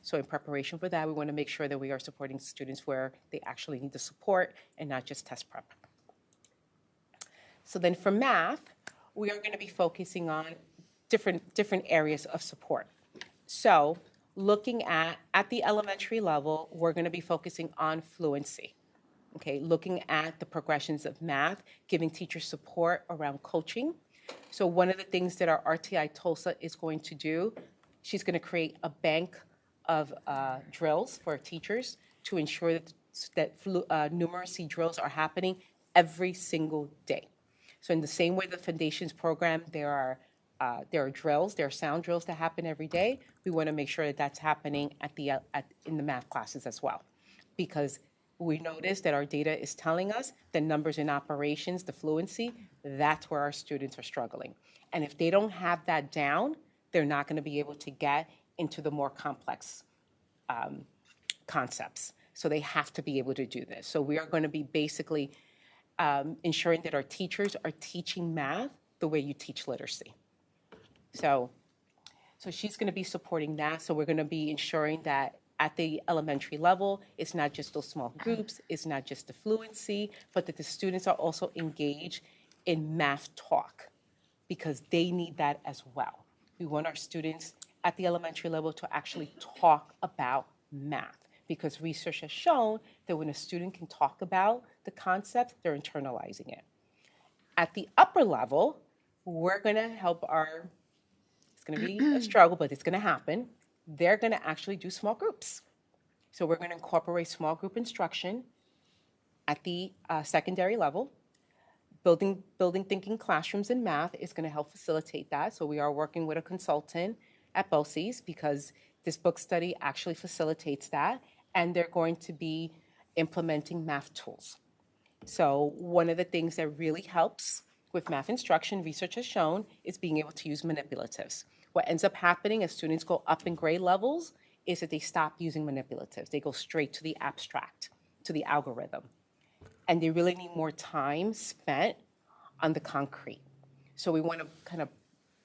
So in preparation for that, we want to make sure that we are supporting students where they actually need the support and not just test prep. So then for math, we are going to be focusing on different areas of support. So looking at the elementary level, we're going to be focusing on fluency. Okay, looking at the progressions of math, giving teachers support around coaching. So one of the things that our RTI Tulsa is going to do, she's going to create a bank of drills for teachers to ensure that numeracy drills are happening every single day. So in the same way the Foundations program, there are drills, there are sound drills that happen every day. We want to make sure that that's happening in the math classes as well, because we notice that our data is telling us the numbers in operations, the fluency, that's where our students are struggling. And if they don't have that down, they're not going to be able to get into the more complex concepts. So they have to be able to do this. So we are going to be basically ensuring that our teachers are teaching math the way you teach literacy. So she's going to be supporting that. So we're going to be ensuring that at the elementary level, it's not just those small groups, it's not just the fluency, but that the students are also engaged in math talk, because they need that as well. We want our students at the elementary level to actually talk about math, because research has shown that when a student can talk about the concept, they're internalizing it. At the upper level, we're going to help it's going to be a struggle, but it's going to happen. They're going to actually do small groups. So we're going to incorporate small group instruction at the secondary level. Building Thinking Classrooms in Math is going to help facilitate that. So we are working with a consultant at BOCES because this book study actually facilitates that, and they're going to be implementing math tools. So one of the things that really helps with math instruction, research has shown, is being able to use manipulatives. What ends up happening as students go up in grade levels is that they stop using manipulatives. They go straight to the abstract, to the algorithm. And they really need more time spent on the concrete. So we want to kind of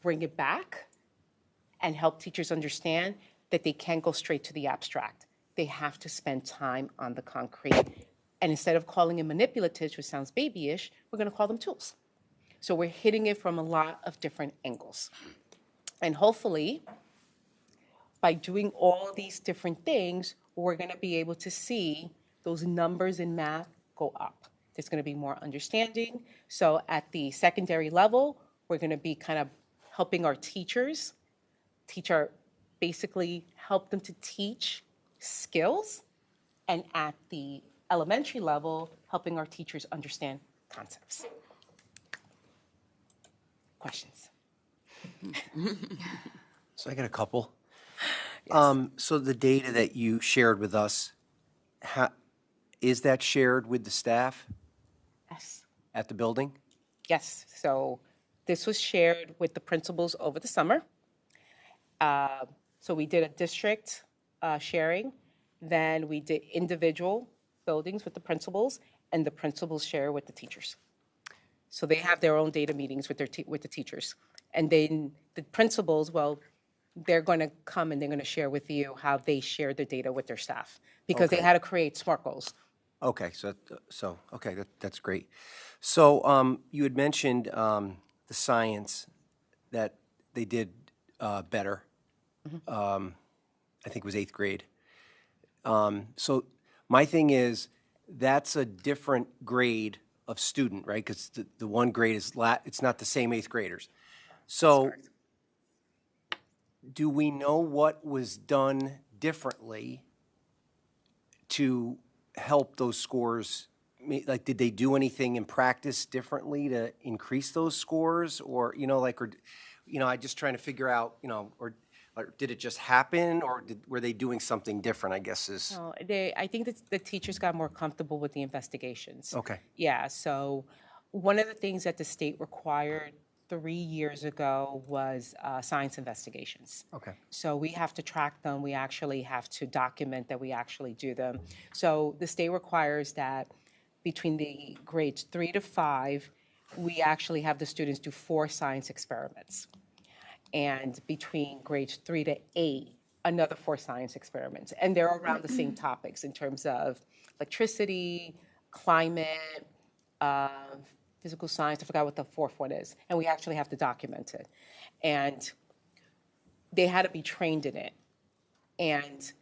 bring it back and help teachers understand that they can't go straight to the abstract. They have to spend time on the concrete. And instead of calling them manipulatives, which sounds babyish, we're going to call them tools. So we're hitting it from a lot of different angles. And hopefully, by doing all these different things, we're going to be able to see those numbers in math go up. There's going to be more understanding. So at the secondary level, we're going to be kind of helping our teachers basically help them to teach skills, and at the elementary level, helping our teachers understand concepts. Questions? So I got a couple. So the data that you shared with us, is that shared with the staff Yes. at the building? Yes. So this was shared with the principals over the summer. So we did a district sharing, then we did individual buildings with the principals, and the principals share with the teachers. So they have their own data meetings with with the teachers. And then the principals, well, they're going to come and they're going to share with you how they share the data with their staff because they Okay. had to create SMART goals. Okay, okay, that's great. So you had mentioned the science that they did better. I think it was 8th grade. So my thing is, that's a different grade of student, right? Because the one grade is it's not the same 8th graders. So do we know what was done differently to help those scores? Like, did they do anything in practice differently to increase those scores? Or, I just trying to figure out, or did it just happen, or were they doing something different, I guess is. No, I think that the teachers got more comfortable with the investigations. Okay. Yeah, so one of the things that the state required 3 years ago was science investigations. Okay. So we have to track them. We actually have to document that we actually do them. So the state requires that between the grades 3 to 5, we actually have the students do 4 science experiments. And between grades 3 to 8, another 4 science experiments. And they're around the same topics in terms of electricity, climate, physical science. I forgot what the 4th one is. And we actually have to document it. And they had to be trained in it. And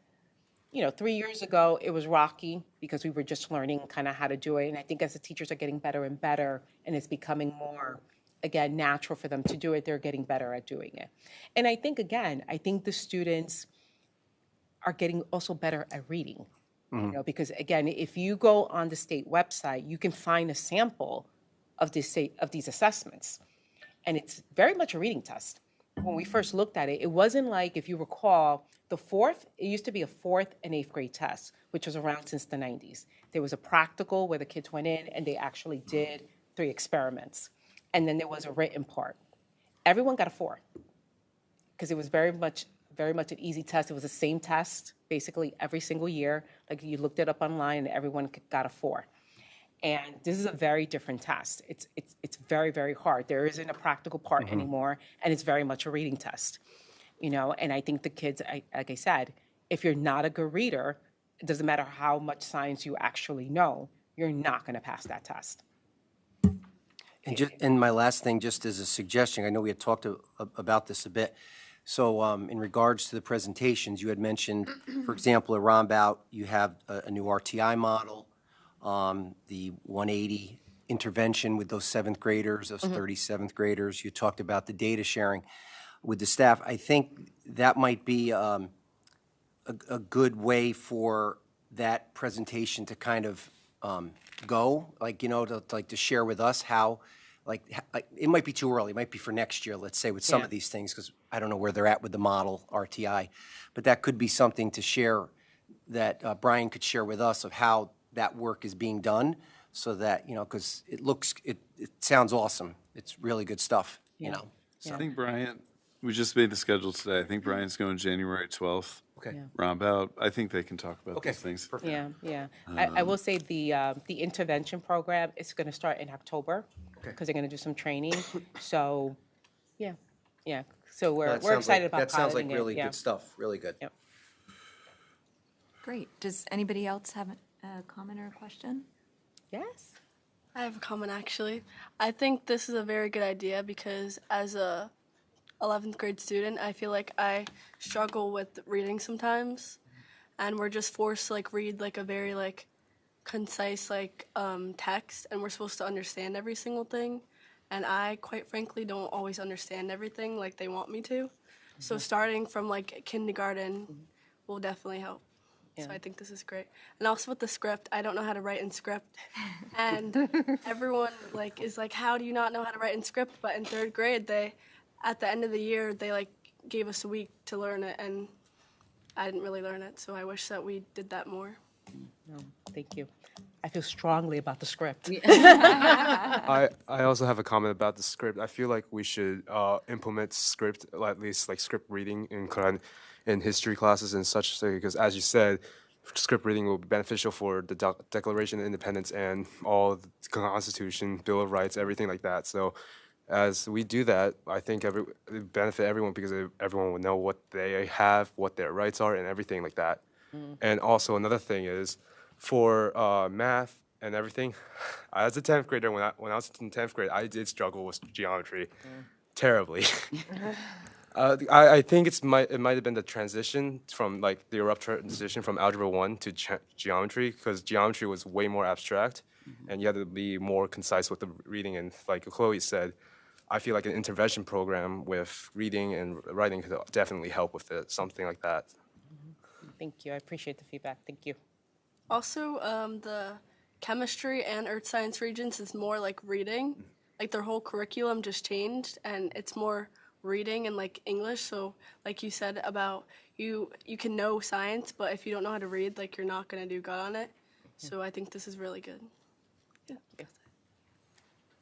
3 years ago, it was rocky because we were just learning kind of how to do it. And I think as the teachers are getting better and better, and it's becoming more, again, natural for them to do it, they're getting better at doing it. And I think the students are getting also better at reading. Because again, if you go on the state website, you can find a sample of these assessments. And it's very much a reading test. When we first looked at it, it wasn't like, if you recall, it used to be a 4th and 8th grade test, which was around since the 90s. There was a practical where the kids went in and they actually did 3 experiments. And then there was a written part. Everyone got a 4 because it was very much an easy test. It was the same test basically every single year. Like, you looked it up online and everyone got a 4. And this is a very different test. It's very, very hard. There isn't a practical part anymore, and it's very much a reading test. And I think the kids, like I said, if you're not a good reader, it doesn't matter how much science you actually know, you're not going to pass that test. And my last thing, just as a suggestion, I know we had talked about this a bit. So in regards to the presentations, you had mentioned, for example, at Rombout, you have a new RTI model, the 180 intervention with those 7th graders, those 37th graders. You talked about the data sharing with the staff. I think that might be a good way for that presentation to kind of go? Like, to share with us how, it might be too early, it might be for next year, let's say, with some Yeah. of these things, because I don't know where they're at with the model RTI. But that could be something to share, that Brian could share with us of how that work is being done, so that, because it sounds awesome. It's really good stuff, So I think Brian, we just made the schedule today. I think Brian's going January 12th. Okay. Yeah. Roundabout. I think they can talk about Okay, these things. perfect. Yeah, yeah. I will say the intervention program is going to start in October. Okay. Because they're going to do some training. So, yeah, yeah. So we're That sounds excited like- about That sounds like piloting it, really yeah. good stuff, really good. Yep. Great. Does anybody else have a comment or a question? Yes. I have a comment actually. I think this is a very good idea because as a 11th grade student, I feel like I struggle with reading sometimes, and we're just forced to read a very concise text, and we're supposed to understand every single thing, and I quite frankly don't always understand everything like they want me to. So starting from kindergarten will definitely help. So Yeah. I think this is great. And also with the script, I don't know how to write in script. And everyone is like, how do you not know how to write in script? But in 3rd grade, at the end of the year, they gave us a week to learn it, and I didn't really learn it. So I wish that we did that more. No, thank you. I feel strongly about the script. I also have a comment about the script. I feel like we should implement script, at least script reading in history classes and such, because as you said, script reading will be beneficial for the Declaration of Independence and all the Constitution, Bill of Rights, everything like that. So as we do that, I think it benefit everyone because everyone will know what they have, what their rights are, and everything like that. And also another thing is for math and everything. As a 10th grader, when I was in 10th grade, I did struggle with geometry terribly. I think it might have been the transition from the abrupt transition from Algebra 1 to geometry, because geometry was way more abstract, and you had to be more concise with the reading. And like Chloe said, I feel like an intervention program with reading and writing could definitely help with it, something like that. Thank you. I appreciate the feedback. Thank you. Also, the chemistry and earth science regions is more reading. Their whole curriculum just changed, and it's more reading and English. So like you said about you can know science, but if you don't know how to read, you're not going to do good on it. So I think this is really good. Yeah.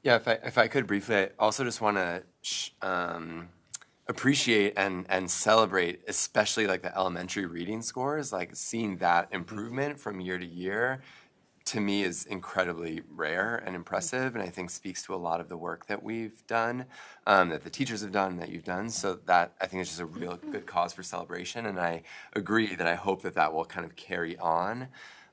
Yeah, if I could briefly, I also just want to appreciate and celebrate, especially the elementary reading scores. Seeing that improvement from year to year, to me, is incredibly rare and impressive, and I think speaks to a lot of the work that we've done, that the teachers have done, that you've done. So that, I think, is just a real good cause for celebration, and I agree that I hope that will kind of carry on.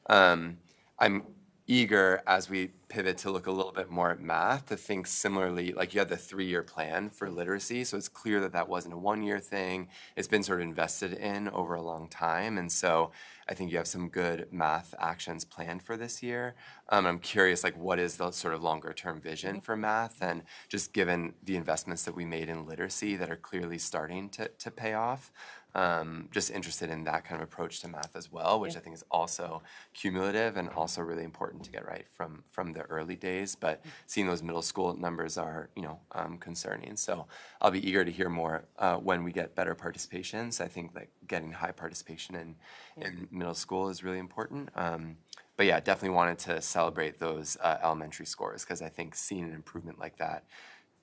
I'm eager, as we pivot to look a little bit more at math, to think similarly. You had the 3-year plan for literacy, so it's clear that wasn't a 1-year thing. It's been sort of invested in over a long time, and so I think you have some good math actions planned for this year. I'm curious, what is the sort of longer-term vision for math, and just given the investments that we made in literacy that are clearly starting to pay off. Just interested in that kind of approach to math as well, which I think is also cumulative and also really important to get right from the early days. But seeing those middle school numbers are, concerning. So I'll be eager to hear more when we get better participation. So I think getting high participation in middle school is really important. But yeah, definitely wanted to celebrate those elementary scores, because I think seeing an improvement like that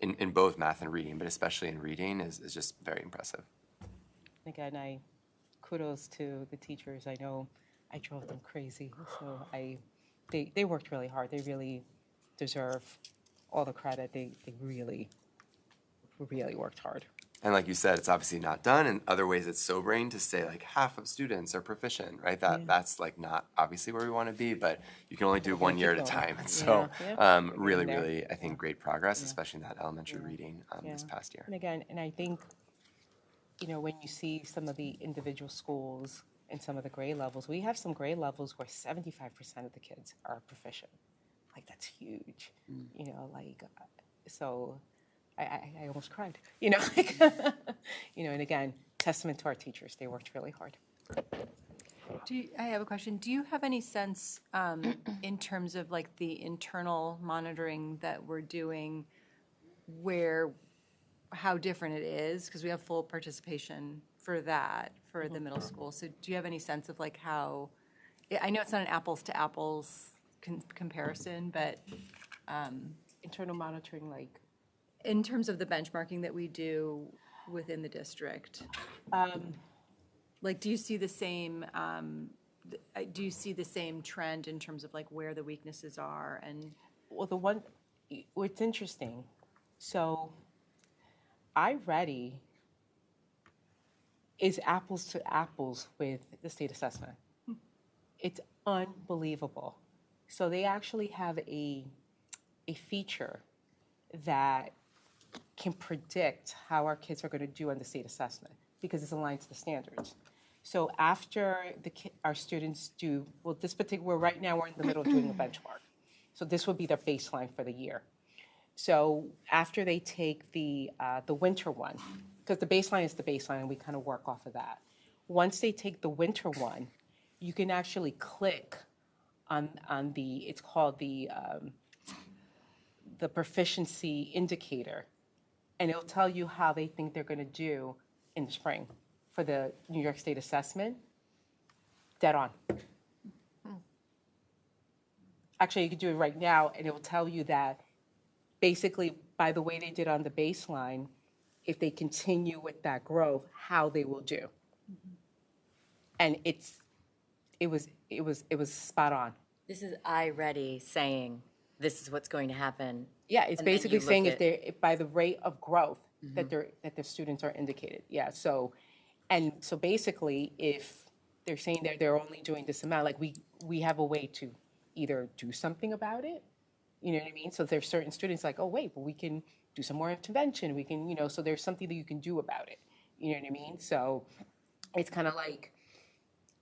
in both math and reading, but especially in reading, is just very impressive. Again, kudos to the teachers. I know I drove them crazy, so they worked really hard. They really deserve all the credit. They really, really worked hard. And like you said, it's obviously not done. In other ways, it's sobering to say half of students are proficient, right? That's not obviously where we want to be, but you can only do 1 year at a time. And so really, really, I think great progress, especially in that elementary reading this past year. And again, I think, when you see some of the individual schools and some of the grade levels, we have some grade levels where 75% of the kids are proficient. That's huge, so I almost cried, and again, testament to our teachers. They worked really hard. I have a question. Do you have any sense in terms of like the internal monitoring that we're doing how different it is? Because we have full participation for that, for the middle school. So do you have any sense of like how, I know it's not an apples to apples comparison, but Internal monitoring, like, in terms of the benchmarking that we do within the district, like, do you see the same trend in terms of like where the weaknesses are and? well, it's interesting. So iReady is apples to apples with the state assessment. It's unbelievable. So they actually have a feature that can predict how our kids are going to do on the state assessment because it's aligned to the standards. So after our students do, well, right now we're in the middle of doing a benchmark. So this will be their baseline for the year. So after they take the winter one, because the baseline is the baseline and we kind of work off of that. Once they take the winter one, you can actually click on it's called the proficiency indicator, and it'll tell you how they think they're going to do in the spring for the New York State assessment. Dead on. Actually, you can do it right now, and it will tell you that basically by the way they did on the baseline, if they continue with that growth, how they will do. And it was spot on. This is iReady saying this is what's going to happen. Yeah, it's And then basically you look saying at- if by the rate of growth that the students are indicated. Yeah, so basically if they're saying that they're only doing this amount, like we have a way to either do something about it, you know what I mean? So there's certain students like, oh wait, but we can do some more intervention. We can, so there's something that you can do about it. You know what I mean? So it's kind of like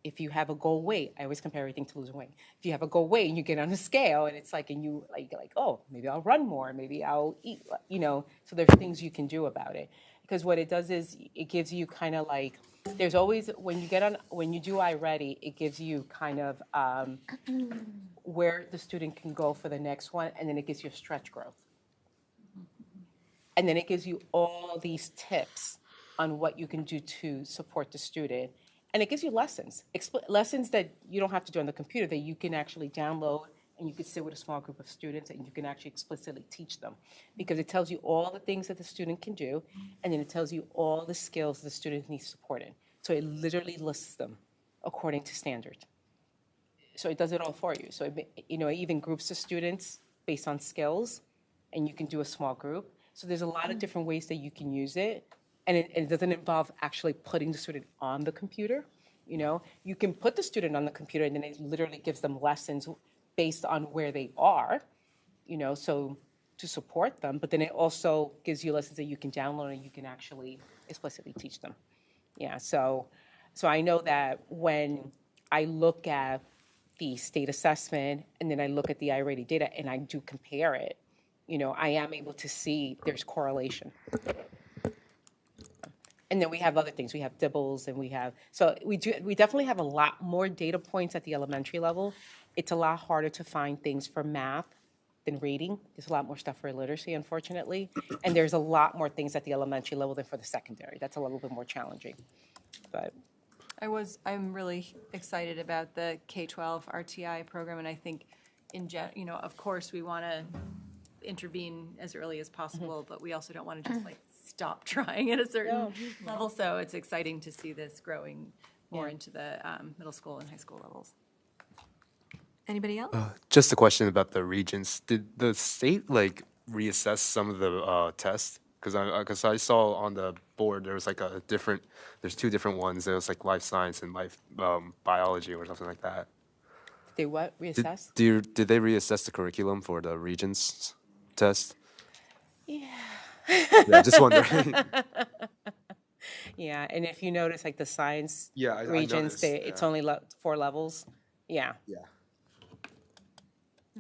if you have a goal weight, I always compare everything to losing weight. If you have a goal weight and you get on a scale and it's like, and you like, oh, maybe I'll run more, maybe I'll eat, so there's things you can do about it. Because what it does is it gives you kind of like, there's always, when you do iReady, it gives you kind of where the student can go for the next one, and then it gives you a stretch growth. And then it gives you all these tips on what you can do to support the student. And it gives you lessons, lessons that you don't have to do on the computer, that you can actually download and you can sit with a small group of students and you can actually explicitly teach them. Because it tells you all the things that the student can do, and then it tells you all the skills the student needs support in. So it literally lists them according to standard. So it does it all for you. So it even groups the students based on skills, and you can do a small group. So there's a lot of different ways that you can use it. And it doesn't involve actually putting the student on the computer. You can put the student on the computer, and then it literally gives them lessons based on where they are, so to support them. But then it also gives you lessons that you can download and you can actually explicitly teach them. Yeah, so I know that when I look at the state assessment and then I look at the iReady data and I do compare it, I am able to see there's correlation. And then we have other things. We have DIBELS, and we definitely have a lot more data points at the elementary level. It's a lot harder to find things for math than reading. There's a lot more stuff for literacy, unfortunately. And there's a lot more things at the elementary level than for the secondary. That's a little bit more challenging. But I'm really excited about the K-12 RTI program, and I think of course we want to intervene as early as possible, but we also don't want to just like stop trying at a certain level. So it's exciting to see this growing more into the middle school and high school levels. Anybody else? Just a question about the regions. Did the state reassess some of the tests? Because I saw on the board there was there's two different ones. There was life science and life biology or something like that. they what? Reassess? Did they reassess the curriculum for the regions test? Yeah. Yeah, just wondering. Yeah, and if you notice, the science Yeah, I regions, noticed, it's yeah. only 4 levels. Yeah, Yeah.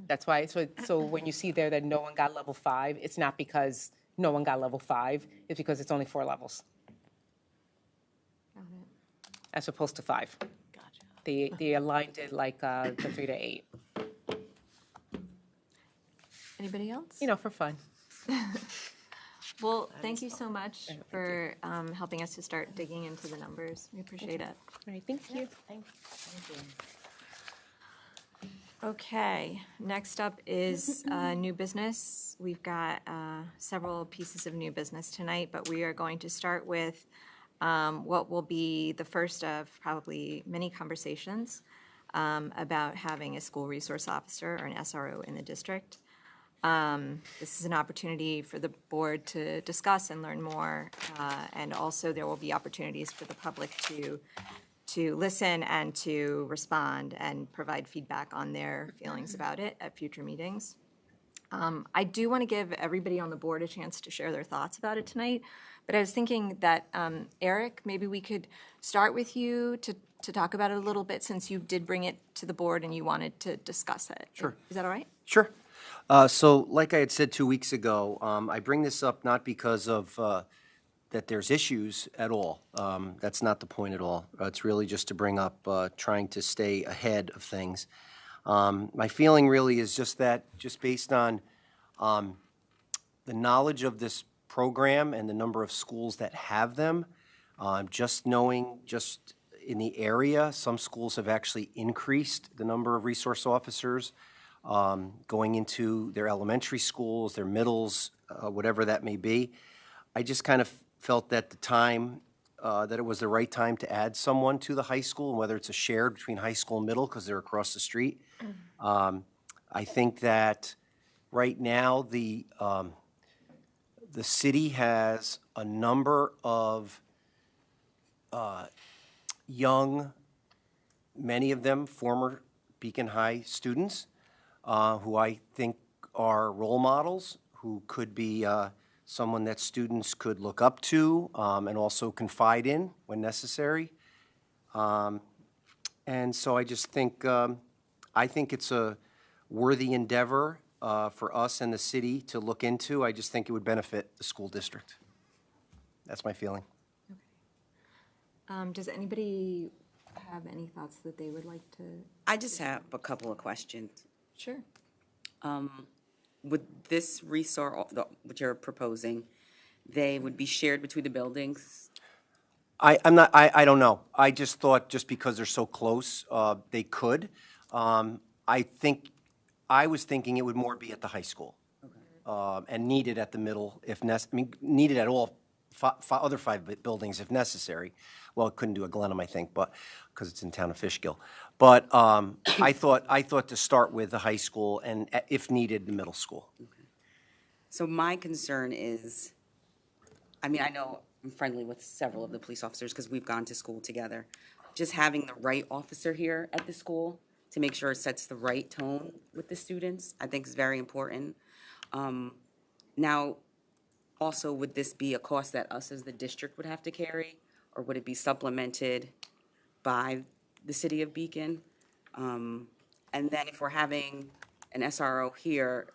that's why. So when you see there that no one got level 5, it's not because no one got level 5. It's because it's only 4 levels, as opposed to 5. Gotcha. They aligned it like the 3 to 8, Anybody else? for fun. Well, thank you so much for helping us to start digging into the numbers. We appreciate it. All right, thank you. Okay, next up is new business. We've got several pieces of new business tonight, but we are going to start with what will be the first of probably many conversations about having a school resource officer or an SRO in the district. This is an opportunity for the board to discuss and learn more, and also there will be opportunities for the public to listen and to respond and provide feedback on their feelings about it at future meetings. I do want to give everybody on the board a chance to share their thoughts about it tonight, but I was thinking that, Eric, maybe we could start with you to talk about it a little bit, since you did bring it to the board and you wanted to discuss it. Sure. Is that all right? Sure. So like I had said 2 weeks ago, I bring this up not because of that there's issues at all. That's not the point at all. It's really just to bring up trying to stay ahead of things. My feeling really is just that, just based on the knowledge of this program and the number of schools that have them, just knowing just in the area, some schools have actually increased the number of resource officers going into their elementary schools, their middles, whatever that may be. I just kind of felt that the time, that it was the right time to add someone to the high school, and whether it's a shared between high school and middle because they're across the street. I think that right now the city has a number of young, many of them former Beacon High students, who I think are role models, who could be someone that students could look up to and also confide in when necessary. And so I just think, I think it's a worthy endeavor for us and the city to look into. I just think it would benefit the school district. That's my feeling. Does anybody have any thoughts that they would like to? I just have a couple of questions. Sure. Would this resource, what you're proposing, they would be shared between the buildings? I don't know. I just thought just because they're so close, they could. I was thinking it would more be at the high school. And needed at the middle if needed at all other 5 buildings if necessary. Well, it couldn't do at Glenham, I think, but because it's in town of Fishkill. But I thought to start with the high school and if needed, the middle school. Okay. So my concern is, I mean, I know I'm friendly with several of the police officers because we've gone to school together. Just having the right officer here at the school to make sure it sets the right tone with the students, I think is very important. Now, also, would this be a cost that us as the district would have to carry, or would it be supplemented by the city of Beacon? And then if we're having an SRO here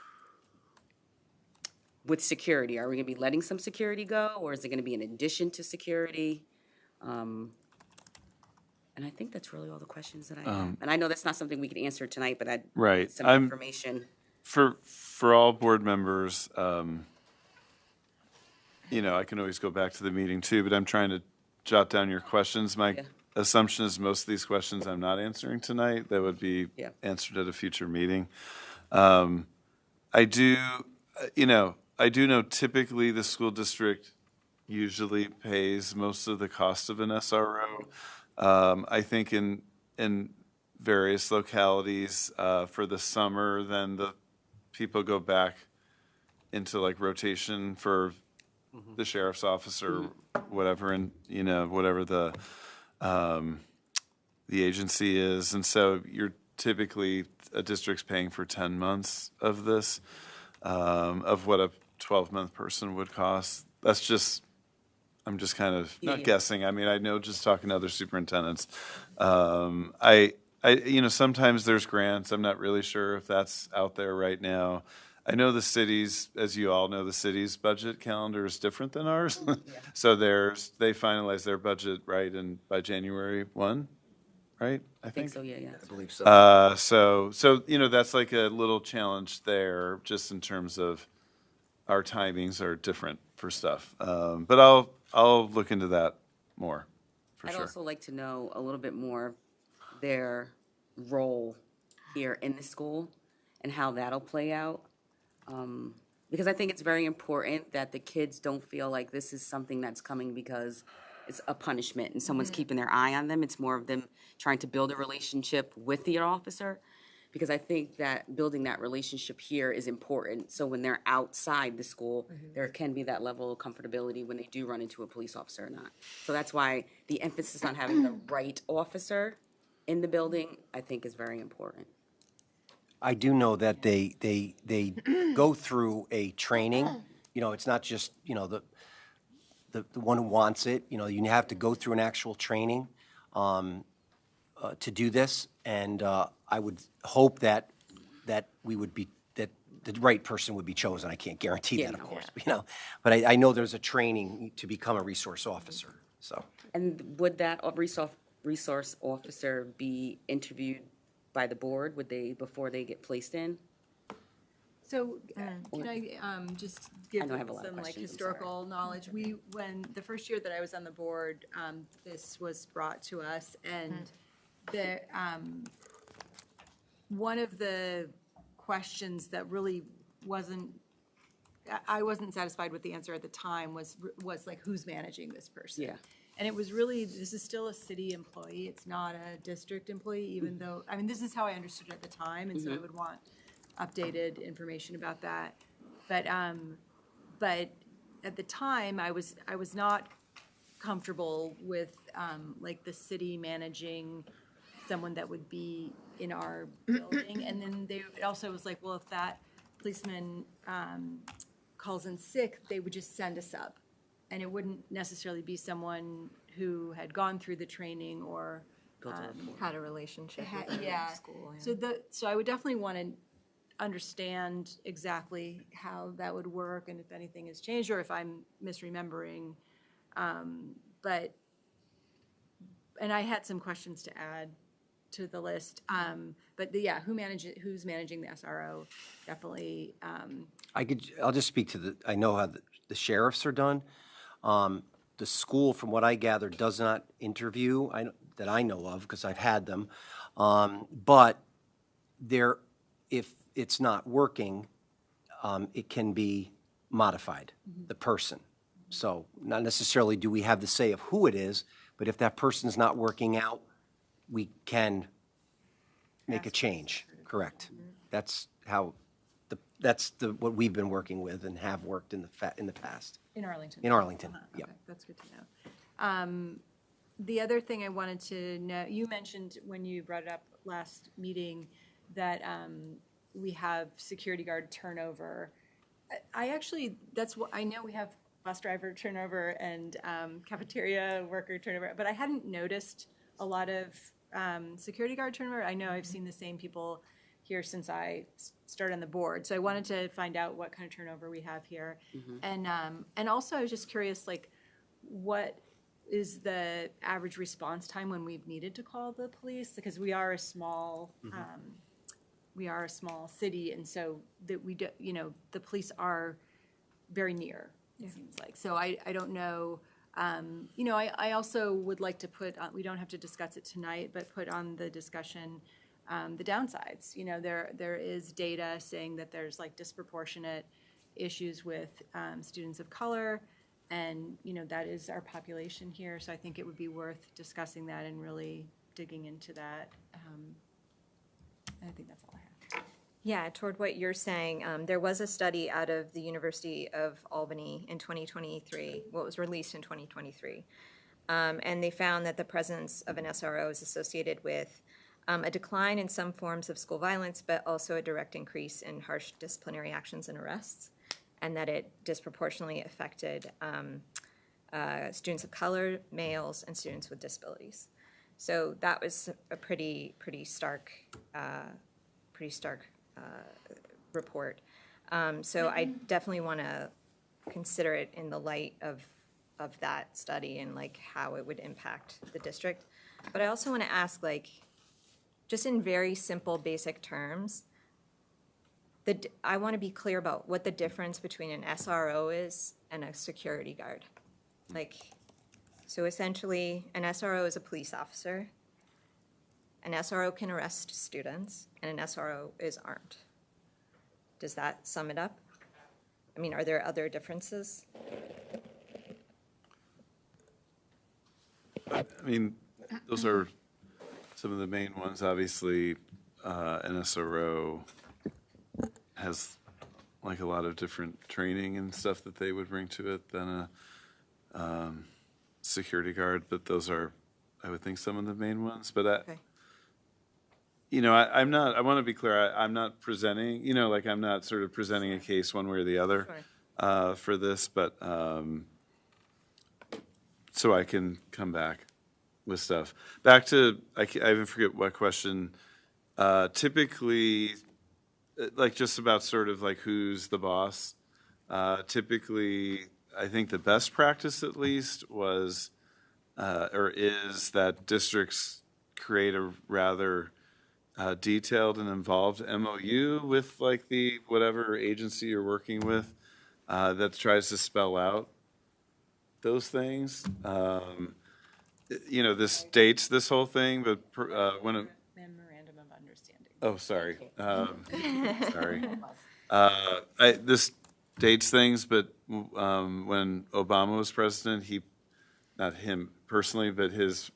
with security, are we gonna be letting some security go, or is it gonna be in addition to security? And I think that's really all the questions that I have. And I know that's not something we can answer tonight, but I'd Right. some information. For all board members, I can always go back to the meeting too, but I'm trying to jot down your questions. My assumption is most of these questions I'm not answering tonight. That would be answered at a future meeting. I do know typically the school district usually pays most of the cost of an SRO. I think in various localities for the summer, then the people go back into like rotation for the sheriff's office or whatever, and whatever the agency is, and so you're typically a district's paying for 10 months of this, of what a 12-month person would cost. That's just, I'm just kind of not guessing. I mean, I know just talking to other superintendents. Sometimes there's grants. I'm not really sure if that's out there right now. I know the city's, as you all know, the city's budget calendar is different than ours. So they finalize their budget, right, by January 1? right? I think so, yeah. I believe so. So that's like a little challenge there, just in terms of our timings are different for stuff. But I'll look into that more, for I'd sure. also like to know a little bit more of their role here in the school and how that'll play out. Because I think it's very important that the kids don't feel like this is something that's coming because it's a punishment and someone's keeping their eye on them. It's more of them trying to build a relationship with the officer. Because I think that building that relationship here is important. So when they're outside the school, there can be that level of comfortability when they do run into a police officer or not. So that's why the emphasis on having the right officer in the building, I think, is very important. I do know that they go through a training. It's not just, the one who wants it. You have to go through an actual training to do this. And I would hope that we would be, that the right person would be chosen. I can't guarantee that, of course, but I know there's a training to become a resource officer, so. And would that resource officer be interviewed by the board? Before they get placed in? So can I just give I know I have a lot of some like questions, I'm sorry. historical knowledge? When the first year that I was on the board, this was brought to us, and the one of the questions that really I wasn't satisfied with the answer at the time was like, who's managing this person? Yeah. And it was really, this is still a city employee, it's not a district employee, even though, this is how I understood it at the time, and so I would want updated information about that. But at the time, I was not comfortable with, like, the city managing someone that would be in our building. And then it also was like, well, if that policeman calls in sick, they would just send us up. And it wouldn't necessarily be someone who had gone through the training or Had a relationship with the yeah. school. So I would definitely want to understand exactly how that would work and if anything has changed or if I'm misremembering. And I had some questions to add to the list. Who's managing the SRO? Definitely. I'll just speak to I know how the sheriffs are done. The school, from what I gather, does not interview, that I know of, because I've had them. But if it's not working, it can be modified, the person. So not necessarily do we have the say of who it is, but if that person's not working out, we can make a change, correct? That's what we've been working with and have worked in the past. In Arlington. In Arlington, Okay, yep. that's good to know. The other thing I wanted to know, you mentioned when you brought it up last meeting that we have security guard turnover. I know we have bus driver turnover and cafeteria worker turnover, but I hadn't noticed a lot of security guard turnover. I know I've seen the same people here since I started on the board. So I wanted to find out what kind of turnover we have here. And also I was just curious, like, what is the average response time when we've needed to call the police? Because we are a small city, and so that the police are very near, it seems like. So I don't know. I also would like to put on, we don't have to discuss it tonight, but put on the discussion the downsides. There is data saying that there's like disproportionate issues with students of color, and that is our population here. So I think it would be worth discussing that and really digging into that. And I think that's all I have. Yeah, toward what you're saying, there was a study out of the University of Albany in 2023, was released in 2023, and they found that the presence of an SRO is associated with a decline in some forms of school violence, but also a direct increase in harsh disciplinary actions and arrests, and that it disproportionately affected students of color, males, and students with disabilities. So that was a pretty stark report. So I definitely want to consider it in the light of of that study and like how it would impact the district. But I also want to ask, like, just in very simple, basic terms, I want to be clear about what the difference between an SRO is and a security guard. Like, so essentially, an SRO is a police officer. An SRO can arrest students, and an SRO is armed. Does that sum it up? I mean, are there other differences? I mean, those are some of the main ones. Obviously, an SRO has like a lot of different training and stuff that they would bring to it than a security guard, but those are, I would think, some of the main ones. But Okay. I'm not, I want to be clear, I'm not presenting, like I'm not sort of presenting a case one way or the other for this, but so I can come back with stuff. Back to, I even forget what question. Typically, like just about sort of like who's the boss. Typically, I think the best practice at least was, or is that districts create a rather detailed and involved MOU with like the whatever agency you're working with that tries to spell out those things. This dates this whole thing, but when it, Memorandum of understanding. oh, sorry. Sorry. This dates things, but when Obama was president, not him personally, but his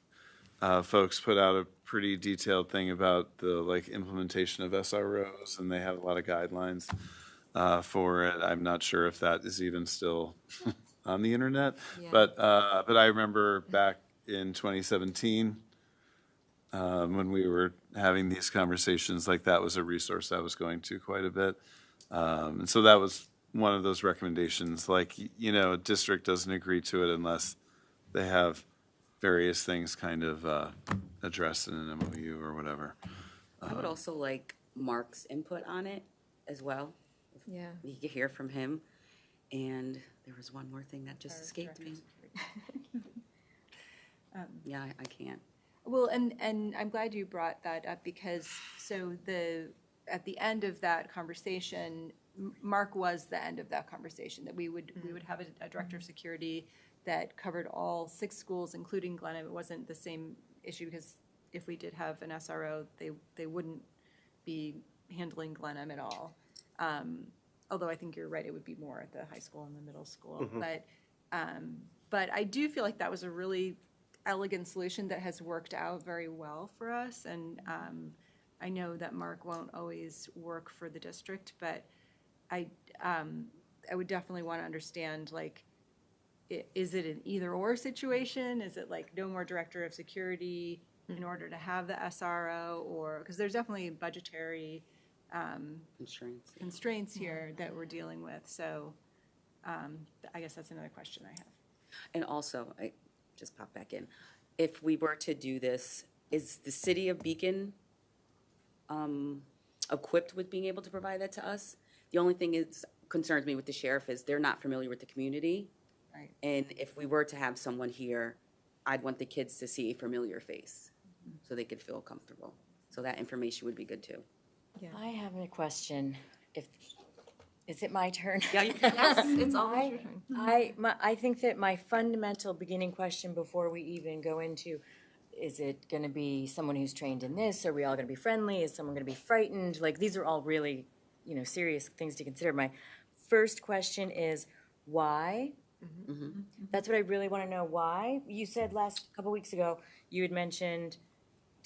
folks put out a pretty detailed thing about the like implementation of SROs, and they have a lot of guidelines for it. I'm not sure if that is even still on the internet, but I remember back in 2017 when we were having these conversations, like that was a resource I was going to quite a bit, and so that was one of those recommendations. Like a district doesn't agree to it unless they have various things kind of addressed in an MOU or whatever. I would also like Mark's input on it as well. Yeah. We could hear from him. And there was one more thing that just escaped me. Yeah, I can't. Well, and I'm glad you brought that up because, so at the end of that conversation, Mark was the end of that conversation, that we would have a director of security that covered all 6 schools, including Glenham. It wasn't the same issue because if we did have an SRO, they wouldn't be handling Glenham at all. Although I think you're right, it would be more at the high school and the middle school. But I do feel like that was a really elegant solution that has worked out very well for us. And I know that Mark won't always work for the district, but I would definitely want to understand, like, is it an either-or situation? Is it like no more director of security in order to have the SRO? Or, because there's definitely budgetary constraints here that we're dealing with. So I guess that's another question I have. And also, I just popped back in. If we were to do this, is the city of Beacon equipped with being able to provide that to us? The only thing is concerns me with the sheriff is they're not familiar with the community. Right. And if we were to have someone here, I'd want the kids to see a familiar face so they could feel comfortable. So that information would be good too. I have a question. Is it my turn? Yeah, you can. Yes, it's always your turn. I think that my fundamental beginning question before we even go into, is it going to be someone who's trained in this? Are we all going to be friendly? Is someone going to be frightened? Like, these are all really, serious things to consider. My first question is why? Mm-hmm. That's what I really want to know. Why? You said couple weeks ago, you had mentioned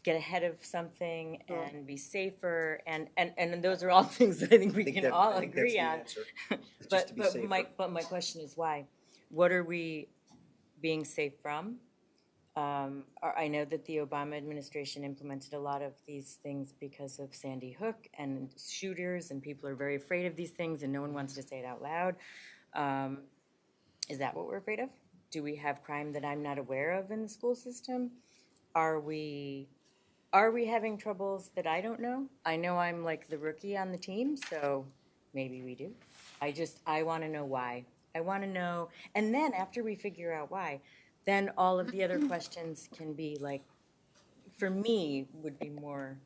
get ahead of something and be safer, and those are all things that I think we can all agree on. But my question is why? What are we being safe from? I know that the Obama administration implemented a lot of these things because of Sandy Hook and shooters, and people are very afraid of these things, and no one wants to say it out loud. Is that what we're afraid of? Do we have crime that I'm not aware of in the school system? Are we having troubles that I don't know? I know I'm like the rookie on the team, so maybe we do. I want to know why. I want to know, and then after we figure out why, then all of the other questions can be like, for me, would be more,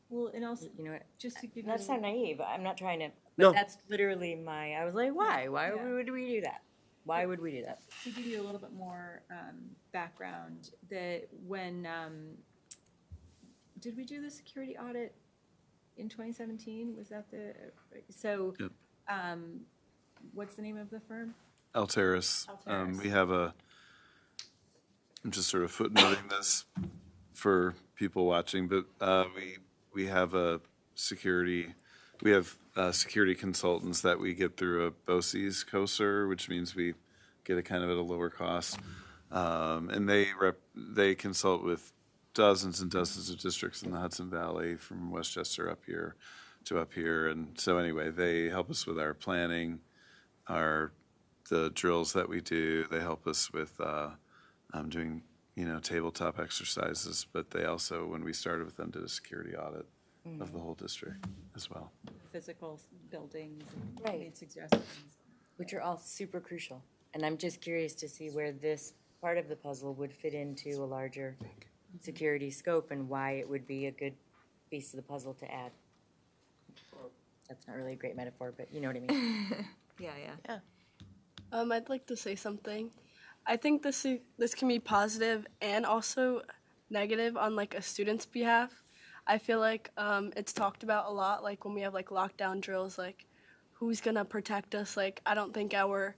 Well, and also, you know, just to give you. that's not naive, I'm not trying to, No. but that's literally I was like, why? Why Yeah. would we do that? Why would we do that? To give you a little bit more background, that when, did we do the security audit in 2017? Was that so, Yep. what's the name of the firm? Alteris. Alteris. We have I'm just sort of footnoting this for people watching, but we have security consultants that we get through a BOCES COSER, which means we get it kind of at a lower cost. And they consult with dozens and dozens of districts in the Hudson Valley, from Westchester up here to up here. And so anyway, they help us with our planning, the drills that we do. They help us with doing, tabletop exercises. But they also, when we started with them, did a security audit of the whole district as well. Physical buildings and Right. made suggestions. Which are all super crucial. And I'm just curious to see where this part of the puzzle would fit into a larger security scope and why it would be a good piece of the puzzle to add. That's not really a great metaphor, but you know what I mean. Yeah. I'd like to say something. I think this can be positive and also negative on like a student's behalf. I feel like it's talked about a lot, like when we have like lockdown drills, like who's gonna protect us? Like I don't think our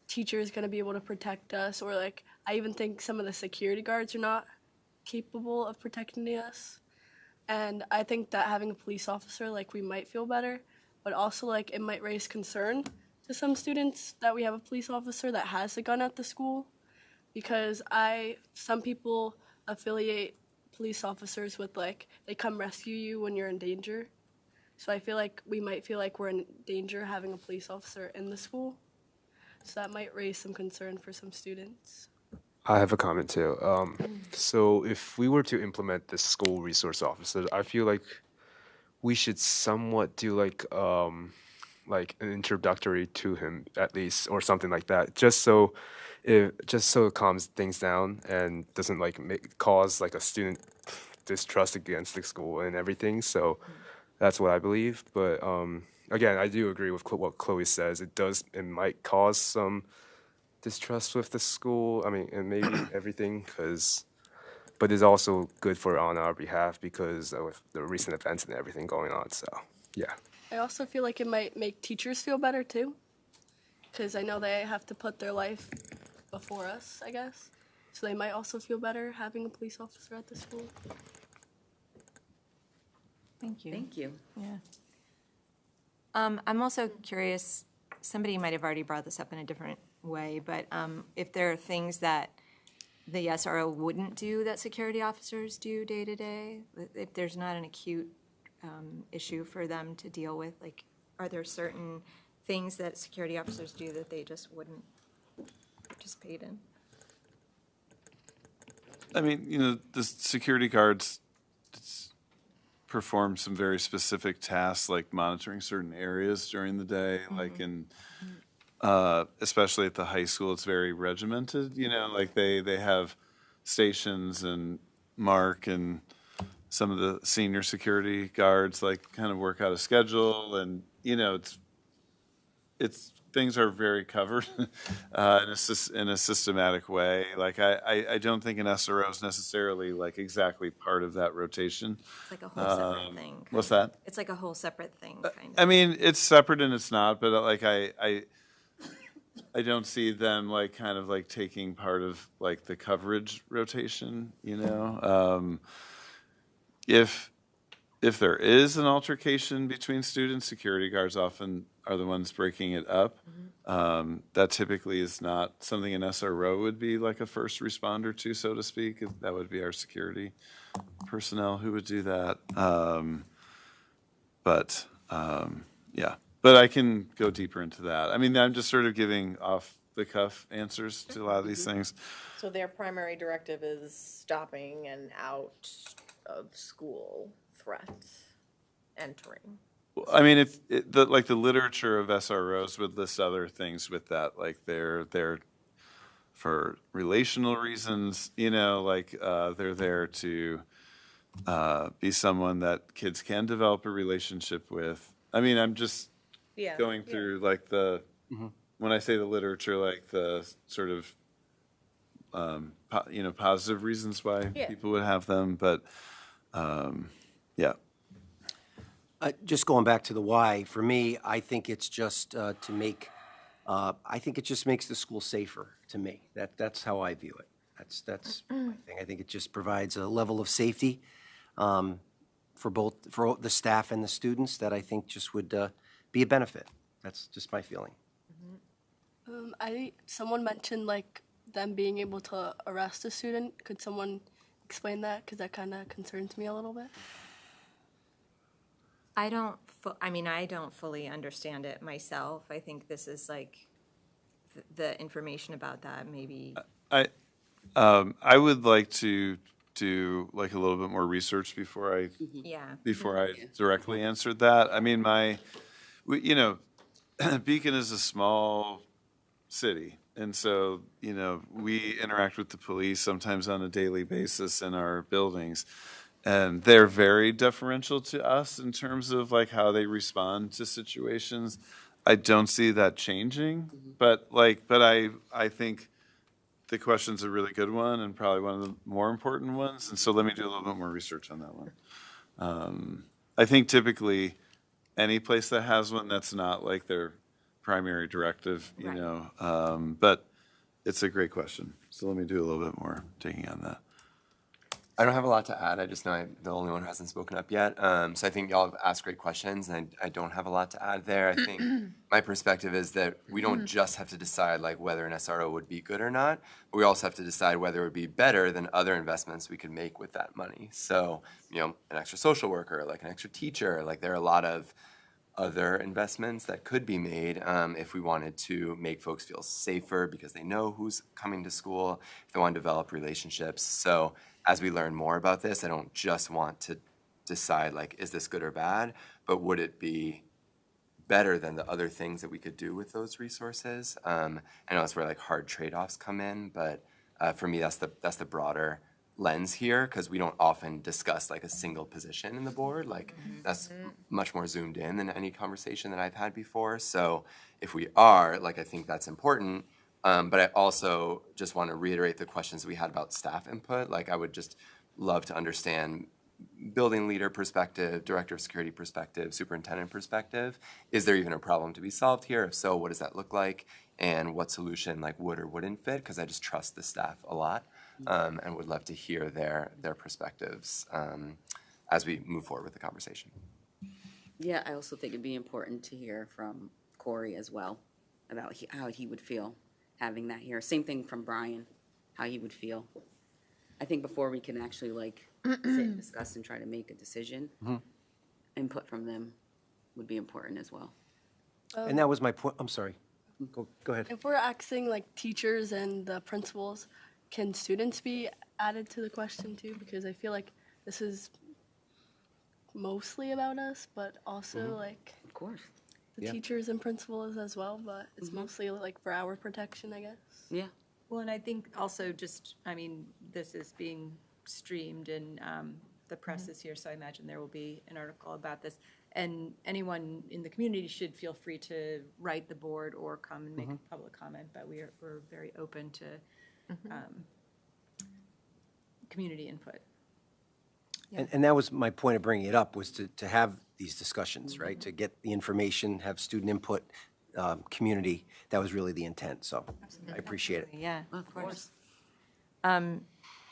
teacher is gonna be able to protect us, or like I even think some of the security guards are not capable of protecting us. And I think that having a police officer, like we might feel better, but also like it might raise concern to some students that we have a police officer that has a gun at the school, because some people affiliate police officers with like they come rescue you when you're in danger. So I feel like we might feel like we're in danger having a police officer in the school. So that might raise some concern for some students. I have a comment too. So if we were to implement this school resource officer, I feel like we should somewhat do like an introductory to him at least, or something like that, just so it calms things down and doesn't like cause like a student distrust against the school and everything. So that's what I believe. But again, I do agree with what Chloe says. It might cause some distrust with the school. I mean, and maybe everything, but it's also good on our behalf because of the recent events and everything going on. So yeah. I also feel like it might make teachers feel better too, because I know they have to put their life before us, I guess. So they might also feel better having a police officer at the school. Thank you. Thank you. Yeah. I'm also curious, somebody might have already brought this up in a different way, but if there are things that the SRO wouldn't do that security officers do day to day, if there's not an acute issue for them to deal with, like, are there certain things that security officers do that they just wouldn't participate in? I mean, the security guards perform some very specific tasks, like monitoring certain areas during the day, like especially at the high school, it's very regimented, like they have stations, and Mark and some of the senior security guards like kind of work out a schedule, and it's things are very covered in a systematic way. Like I don't think an SRO is necessarily like exactly part of that rotation. It's like a whole separate thing. What's that? It's like a whole separate thing, kind of. I mean, it's separate and it's not, but like I don't see them like kind of like taking part of like the coverage rotation, If there is an altercation between students, security guards often are the ones breaking it up. That typically is not something an SRO would be like a first responder to, so to speak. That would be our security personnel who would do that. Yeah. But I can go deeper into that. I mean, I'm just sort of giving off the cuff answers to a lot of these things. So their primary directive is stopping an out of school threat entering. I mean, if like the literature of SROs would list other things with that, like they're for relational reasons, like they're there to be someone that kids can develop a relationship with. I mean, I'm just Yeah. going through like when I say the literature, like the sort of positive reasons why Yeah. people would have them, but yeah. Just going back to the why, for me, I think it's just to make, I think it just makes the school safer to me. That's how I view it. That's my thing. I think it just provides a level of safety for the staff and the students that I think just would be a benefit. That's just my feeling. Someone mentioned like them being able to arrest a student. Could someone explain that? Because that kind of concerns me a little bit. I don't fully understand it myself. I think this is like the information about that maybe. I would like to do like a little bit more research before I directly answered that. I mean, Beacon is a small city, and so we interact with the police sometimes on a daily basis in our buildings. And they're very deferential to us in terms of like how they respond to situations. I don't see that changing, but I think the question's a really good one and probably one of the more important ones. And so let me do a little bit more research on that one. I think typically any place that has one, that's not like their primary directive, but it's a great question. So let me do a little bit more digging on that. I don't have a lot to add. I just know I'm the only one who hasn't spoken up yet. So I think y'all have asked great questions, and I don't have a lot to add there. I think my perspective is that we don't just have to decide like whether an SRO would be good or not, but we also have to decide whether it would be better than other investments we could make with that money. So, an extra social worker, like an extra teacher, like there are a lot of other investments that could be made if we wanted to make folks feel safer because they know who's coming to school, if they want to develop relationships. So as we learn more about this, I don't just want to decide like, is this good or bad, but would it be better than the other things that we could do with those resources? I know that's where like hard trade-offs come in, but for me, that's the broader lens here, because we don't often discuss like a single position in the board. Like that's much more zoomed in than any conversation that I've had before. So if we are, like, I think that's important. But I also just want to reiterate the questions we had about staff input. Like I would just love to understand building leader perspective, director of security perspective, superintendent perspective. Is there even a problem to be solved here? If so, what does that look like? And what solution like would or wouldn't fit? Because I just trust the staff a lot and would love to hear their perspectives as we move forward with the conversation. Yeah, I also think it'd be important to hear from Corey as well about how he would feel having that here. Same thing from Brian, how he would feel. I think before we can actually like sit and discuss and try to make a decision, input from them would be important as well. And that was my point. I'm sorry. Go ahead. If we're asking like teachers and the principals, can students be added to the question too? Because I feel like this is mostly about us, but also like Of course. the teachers and principals as well, but it's mostly like for our protection, I guess. Yeah. Well, and I think also just, this is being streamed and the press is here, so I imagine there will be an article about this. And anyone in the community should feel free to write the board or come and make a public comment, but we're very open to community input. And that was my point of bringing it up, was to have these discussions, right? To get the information, have student input, community. That was really the intent, so I appreciate it. Yeah, of course.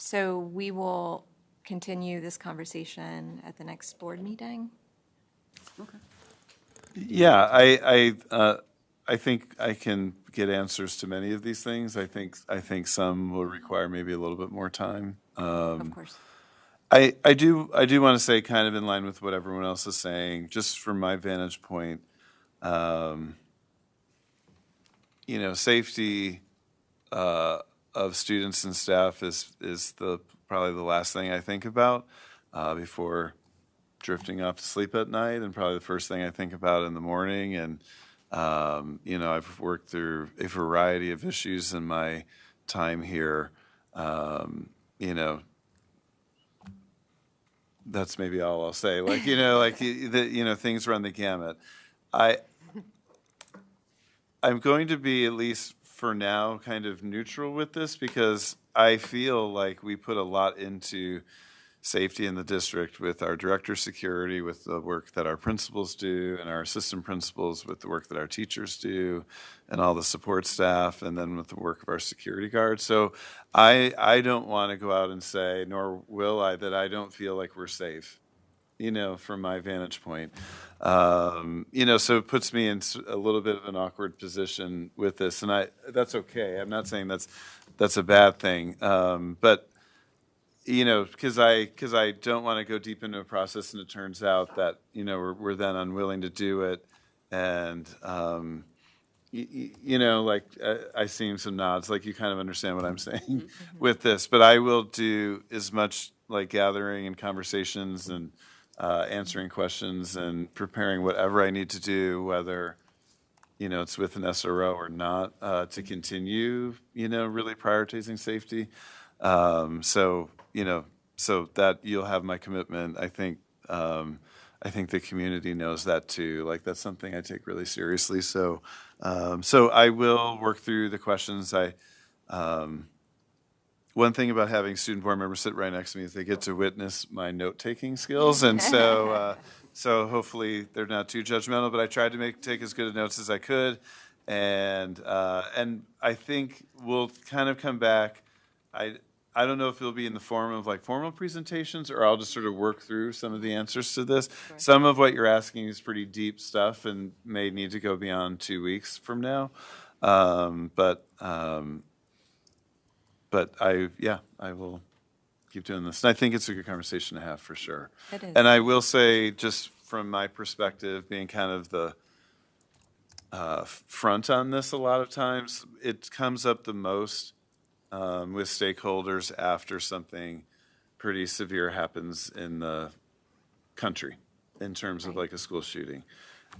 So we will continue this conversation at the next board meeting. Yeah, I think I can get answers to many of these things. I think some will require maybe a little bit more time. Of course. I do want to say, kind of in line with what everyone else is saying, just from my vantage point, safety of students and staff is probably the last thing I think about before drifting off to sleep at night and probably the first thing I think about in the morning. And, I've worked through a variety of issues in my time here. That's maybe all I'll say. Things run the gamut. I'm going to be, at least for now, kind of neutral with this because I feel like we put a lot into safety in the district with our director of security, with the work that our principals do, and our assistant principals with the work that our teachers do, and all the support staff, and then with the work of our security guards. So I don't want to go out and say, nor will I, that I don't feel like we're safe, from my vantage point. So it puts me in a little bit of an awkward position with this, and that's okay. I'm not saying that's a bad thing, but because I don't want to go deep into a process, and it turns out that we're then unwilling to do it, and I see some nods, like you kind of understand what I'm saying with this, but I will do as much like gathering and conversations and answering questions and preparing whatever I need to do, whether it's with an SRO or not, to continue really prioritizing safety. So that you'll have my commitment. I think the community knows that too. Like that's something I take really seriously. So I will work through the questions. One thing about having student board members sit right next to me is they get to witness my note-taking skills, and so hopefully they're not too judgmental. But I tried to take as good notes as I could, and I think we'll kind of come back. I don't know if it'll be in the form of like formal presentations, or I'll just sort of work through some of the answers to this. Right. Some of what you're asking is pretty deep stuff and may need to go beyond 2 weeks from now. But I will keep doing this. And I think it's a good conversation to have for sure. It is. And I will say, just from my perspective, being kind of the front on this, a lot of times it comes up the most with stakeholders after something pretty severe happens in the country in terms of like a school shooting.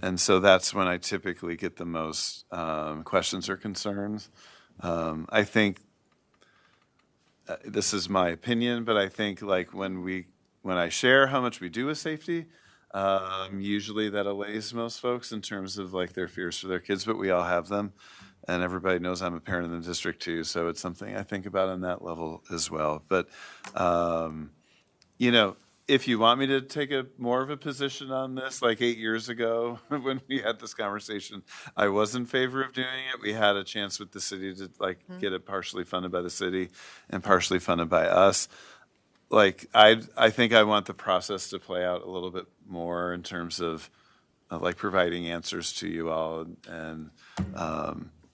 And so that's when I typically get the most questions or concerns. I think this is my opinion, but I think like when I share how much we do with safety, usually that allays most folks in terms of like their fears for their kids, but we all have them. And everybody knows I'm a parent in the district too, so it's something I think about on that level as well. But, if you want me to take more of a position on this, like 8 years ago when we had this conversation, I was in favor of doing it. We had a chance with the city to get it partially funded by the city and partially funded by us. Like I think I want the process to play out a little bit more in terms of like providing answers to you all,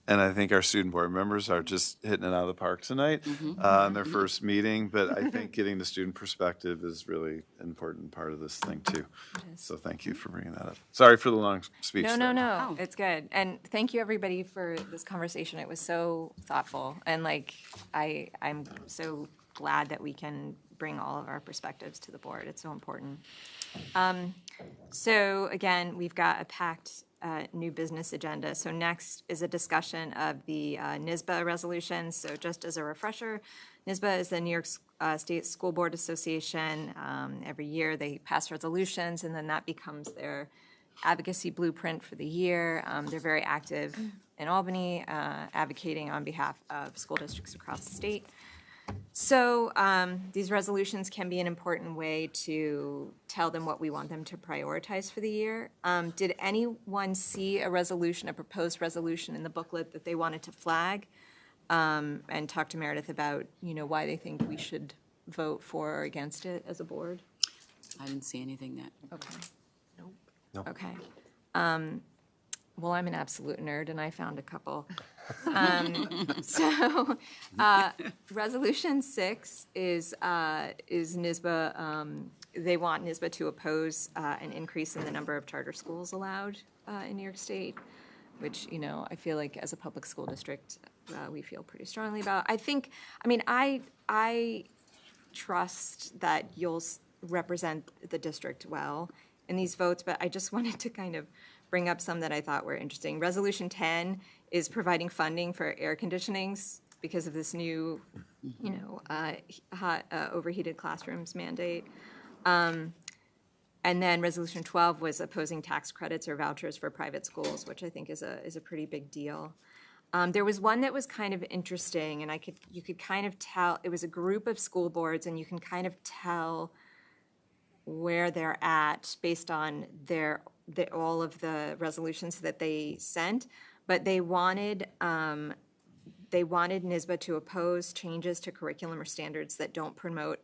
and I think our student board members are just hitting it out of the park tonight on their first meeting. But I think getting the student perspective is really an important part of this thing too. So thank you for bringing that up. Sorry for the long speech. No, it's good. And thank you everybody for this conversation. It was so thoughtful, and I'm so glad that we can bring all of our perspectives to the board. It's so important. So again, we've got a packed new business agenda. So next is a discussion of the NYSBA resolution. So just as a refresher, NYSBA is the New York State School Board Association. Every year they pass resolutions, and then that becomes their advocacy blueprint for the year. They're very active in Albany, advocating on behalf of school districts across the state. So these resolutions can be an important way to tell them what we want them to prioritize for the year. Did anyone see a proposed resolution in the booklet that they wanted to flag and talk to Meredith about, why they think we should vote for or against it as a board? I didn't see anything that. Okay. Nope. Okay. Well, I'm an absolute nerd, and I found a couple. Resolution 6 is NYSBA. They want NYSBA to oppose an increase in the number of charter schools allowed in New York State, which, I feel like as a public school district, we feel pretty strongly about. I trust that represent the district well in these votes, but I just wanted to kind of bring up some that I thought were interesting. Resolution 10 is providing funding for air conditionings because of this new, hot, overheated classrooms mandate. And then Resolution 12 was opposing tax credits or vouchers for private schools, which I think is a pretty big deal. There was one that was kind of interesting, and you could kind of tell, it was a group of school boards, and you can kind of tell where they're at based on all of the resolutions that they sent. But they wanted NYSBA to oppose changes to curriculum or standards that don't promote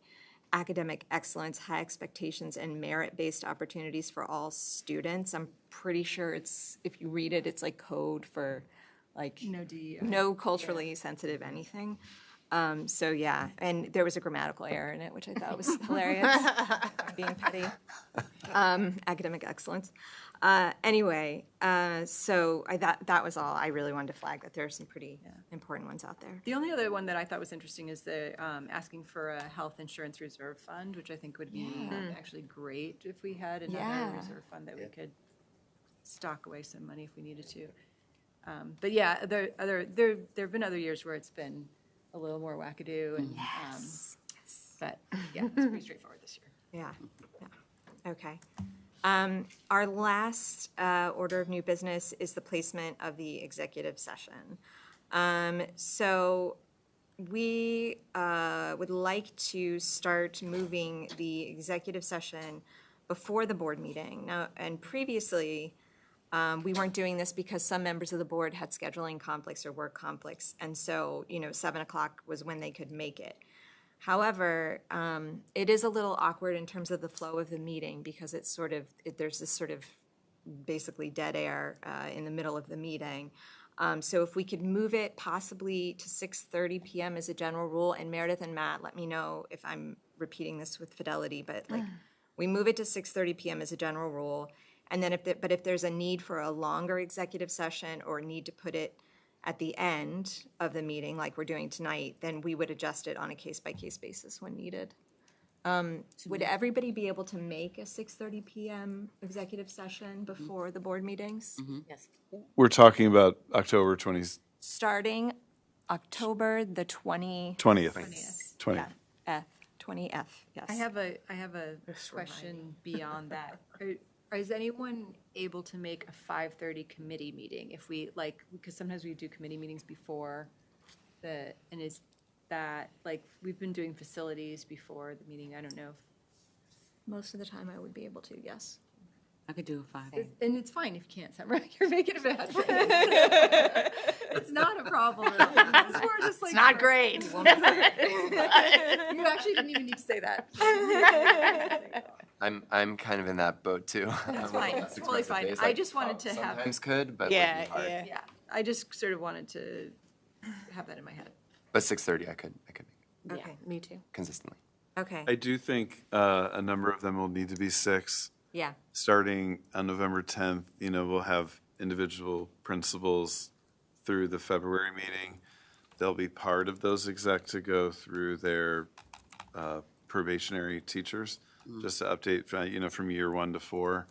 academic excellence, high expectations, and merit-based opportunities for all students. I'm pretty sure if you read it, it's like code for like no culturally sensitive anything. So yeah, and there was a grammatical error in it, which I thought was hilarious, being petty. Academic excellence. Anyway, so that was all. I really wanted to flag that there are some pretty important ones out there. The only other one that I thought was interesting is the asking for a health insurance reserve fund, which I think would be actually great if we had another reserve fund that we could stock away some money if we needed to. But yeah, there have been other years where it's been a little more wackadoo, and but yeah, it's pretty straightforward this year. Yeah. Okay. Our last order of new business is the placement of the executive session. So we would like to start moving the executive session before the board meeting. Now, and previously, we weren't doing this because some members of the board had scheduling conflicts or work conflicts, and so 7 o'clock was when they could make it. However, it is a little awkward in terms of the flow of the meeting because it's there's this sort of basically dead air in the middle of the meeting. So if we could move it possibly to 6:30 p.m. as a general rule, and Meredith and Matt, let me know if I'm repeating this with fidelity, but we move it to 6:30 p.m. as a general rule. And then if there's a need for a longer executive session or need to put it at the end of the meeting, like we're doing tonight, then we would adjust it on a case-by-case basis when needed. Would everybody be able to make a 6:30 p.m. executive session before the board meetings? Yes. We're talking about October 20th. Starting October the 20th. 20th. 20th, yes. I have a question beyond that. Is anyone able to make a 5:30 committee meeting if we because sometimes we do committee meetings before and is that we've been doing facilities before the meeting? I don't know if Most of the time I would be able to, yes. I could do a 5. And it's fine if you can't, Summer. You're making a bad face. It's not a problem. It's more just It's not great. You actually didn't even need to say that. I'm kind of in that boat too. That's fine. It's totally fine. I just wanted to have. Sometimes could, but Yeah, would be hard. yeah. Yeah, I just sort of wanted to have that in my head. But 6:30 I could make Okay, Me too. consistently. okay, I do think a number of them will need to be 6. yeah, Starting on November 10th, we'll have individual principals through the February meeting. They'll be part of those exec to go through their probationary teachers, just to update, from year 1 to 4.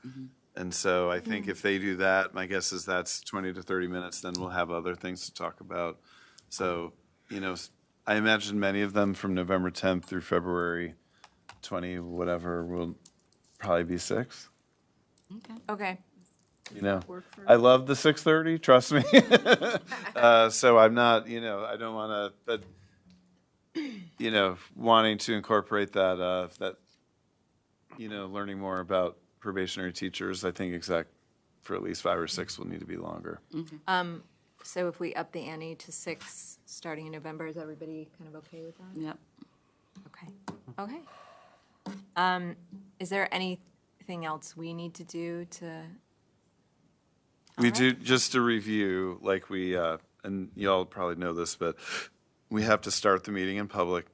And so I think if they do that, my guess is that's 20 to 30 minutes, then we'll have other things to talk about. So, I imagine many of them from November 10th through February 20, whatever, will probably be 6. okay. I love the 6:30, trust me. So I'm not, I don't want to, but, wanting to incorporate that, learning more about probationary teachers, I think exec for at least 5 or 6 will need to be longer. So if we up the ante to 6, starting in November, is everybody kind of okay with that? Yep. Okay. Is there anything else we need to do to? We do, just to review, like we, and y'all probably know this, but we have to start the meeting in public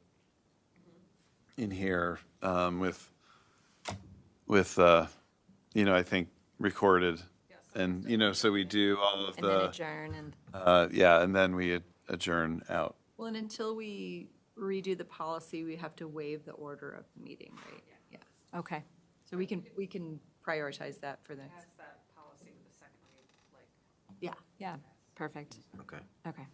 in here with I think recorded. And, so we do all of And then the, adjourn and, and then we adjourn out. Well, and until we redo the policy, we have to waive the order of the meeting, right? Yeah. Okay, So we can prioritize that for the. Yeah. yeah, perfect. Okay. Okay.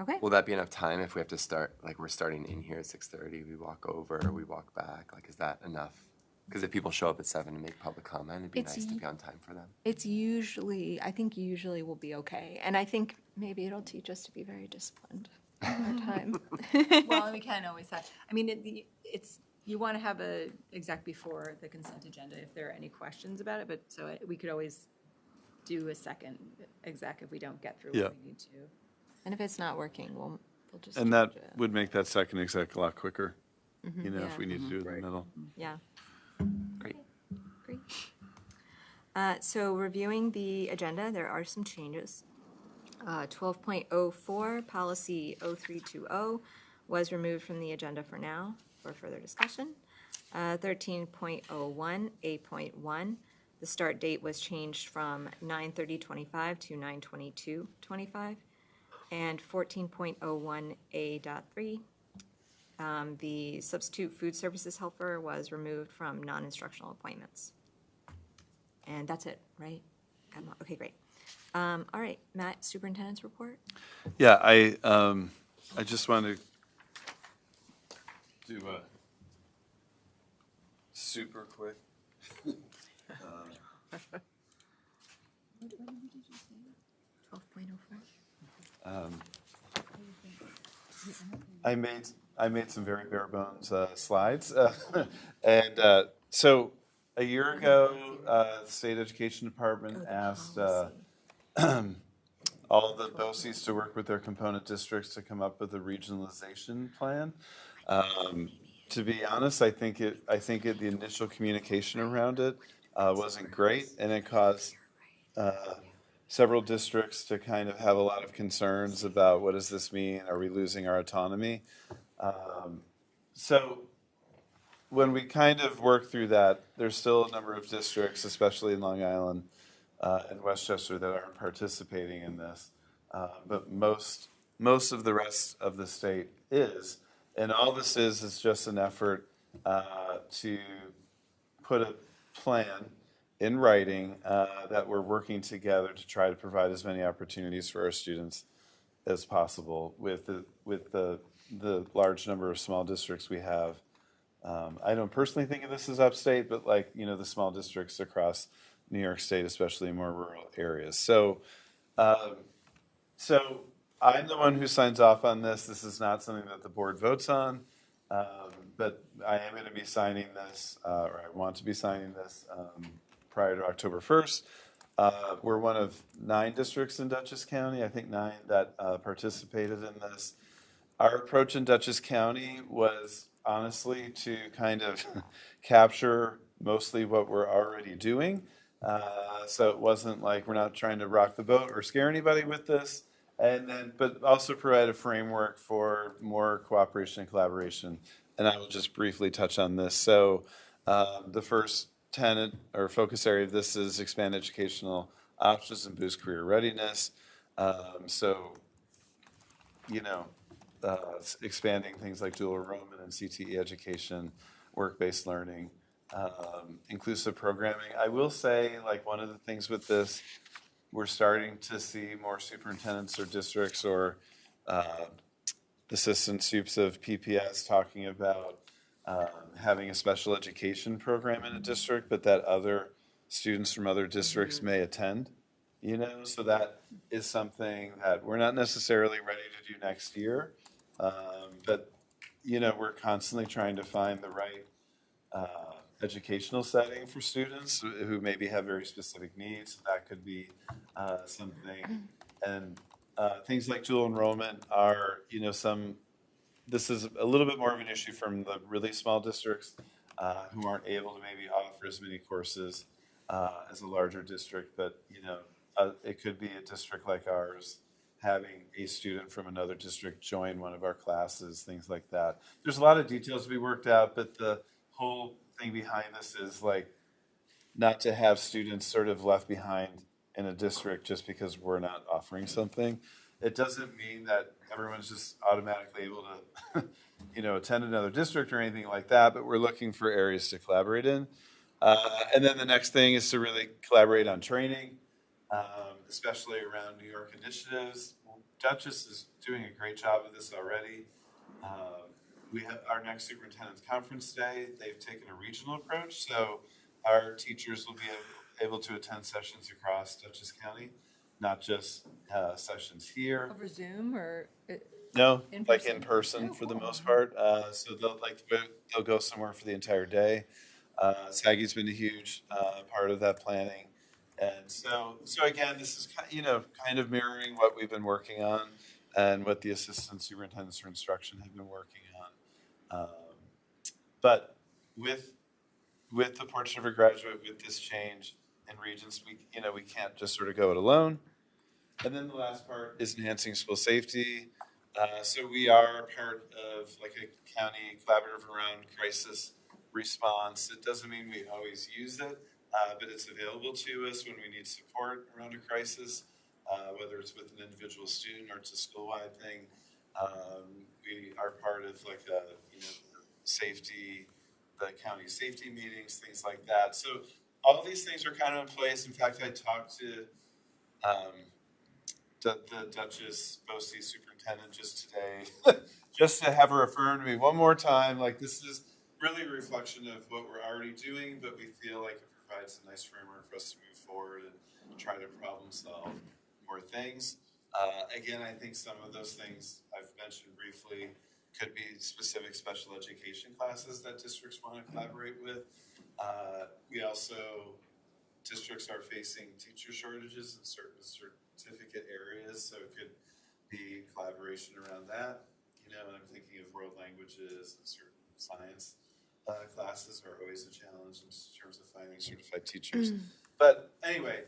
Okay, Will that be enough time if we have to start, like, we're starting in here at 6:30, we walk over, we walk back? Like, is that enough? Because if people show up at 7 to make public comment, it'd be It's nice to y- be on time for them. it's usually, I think usually we'll be okay. And I think maybe it'll teach us to be very disciplined over time. Well, and we can always have, I mean, it's, you want to have a exec before the consent agenda if there are any questions about it, but so we could always do a second exec if we don't get through Yeah. what we need to. And if it's not working, we'll just And that change it. would make that second exec a lot quicker, you know, Yeah. if we need to do it in the middle. Yeah. Great. Great. So reviewing the agenda, there are some changes. 12.04, policy 0320 was removed from the agenda for now for further discussion. 13.01, 8.1, the start date was changed from 9/30/25 to 9/22/25. And 14.01A.3, the substitute food services helper was removed from non-instructional appointments. And that's it, right? Okay, great. All right, Matt, superintendent's report? Yeah, I just want to do a super quick. 12.04. I made some very bare bones slides, and so a year ago, the state education department asked all of the BOCES to work with their component districts to come up with a regionalization plan. To be honest, I think the initial communication around it wasn't great, and it caused several districts to kind of have a lot of concerns about what does this mean? Are we losing our autonomy? So when we kind of work through that, there's still a number of districts, especially in Long Island and Westchester, that aren't participating in this. But most of the rest of the state is. And all this is just an effort to put a plan in writing that we're working together to try to provide as many opportunities for our students as possible with the large number of small districts we have. I don't personally think of this as upstate, but like, you know, the small districts across New York State, especially in more rural areas. So I'm the one who signs off on this. This is not something that the board votes on, but I am going to be signing this, or I want to be signing this prior to October 1st. We're one of 9 districts in Dutchess County, I think 9 that participated in this. Our approach in Dutchess County was honestly to kind of capture mostly what we're already doing. So it wasn't like we're not trying to rock the boat or scare anybody with this. And then, but also provide a framework for more cooperation and collaboration. And I will just briefly touch on this. So the first tenet or focus area of this is expand educational options and boost career readiness. Expanding things like dual enrollment and CTE education, work-based learning, inclusive programming. I will say, like, one of the things with this, we're starting to see more superintendents or districts or assistant soups of PPS talking about having a special education program in a district, but that other students from other districts may attend, you know? So that is something that we're not necessarily ready to do next year, but, you know, we're constantly trying to find the right educational setting for students who maybe have very specific needs. That could be something. And things like dual enrollment are, you know, this is a little bit more of an issue from the really small districts who aren't able to maybe offer as many courses as a larger district. But, you know, it could be a district like ours having a student from another district join one of our classes, things like that. There's a lot of details to be worked out, but the whole thing behind this is like not to have students sort of left behind in a district just because we're not offering something. It doesn't mean that everyone's just automatically able to attend another district or anything like that, but we're looking for areas to collaborate in. And then the next thing is to really collaborate on training, especially around New York initiatives. Duchess is doing a great job of this already. We have our next superintendent's conference day. They've taken a regional approach, so our teachers will be able to attend sessions across Dutchess County, not just sessions here. Over Zoom or? No, In like person? in person Oh, for the cool. most part. So they'll go somewhere for the entire day. Saggy's been a huge part of that planning, and so again, this is kind of mirroring what we've been working on and what the assistant superintendents for instruction have been working on. But with the Portrait of a Graduate, with this change in Regents, we can't just sort of go it alone. And then the last part is enhancing school safety. So we are part of like a county collaborative around crisis response. It doesn't mean we always use it, but it's available to us when we need support around a crisis, whether it's with an individual student or it's a school-wide thing. We are part of like the county safety meetings, things like that. So all of these things are kind of in place. In fact, I talked to the Duchess BOCES superintendent just today, just to have her affirm to me one more time, like this is really a reflection of what we're already doing, but we feel like it provides a nice framework for us to move forward and try to problem solve more things. Again, I think some of those things I've mentioned briefly could be specific special education classes that districts want to collaborate with. Districts are facing teacher shortages in certain certificate areas, so it could be collaboration around that. And I'm thinking of world languages and certain science classes are always a challenge in terms of finding certified teachers. But anyway,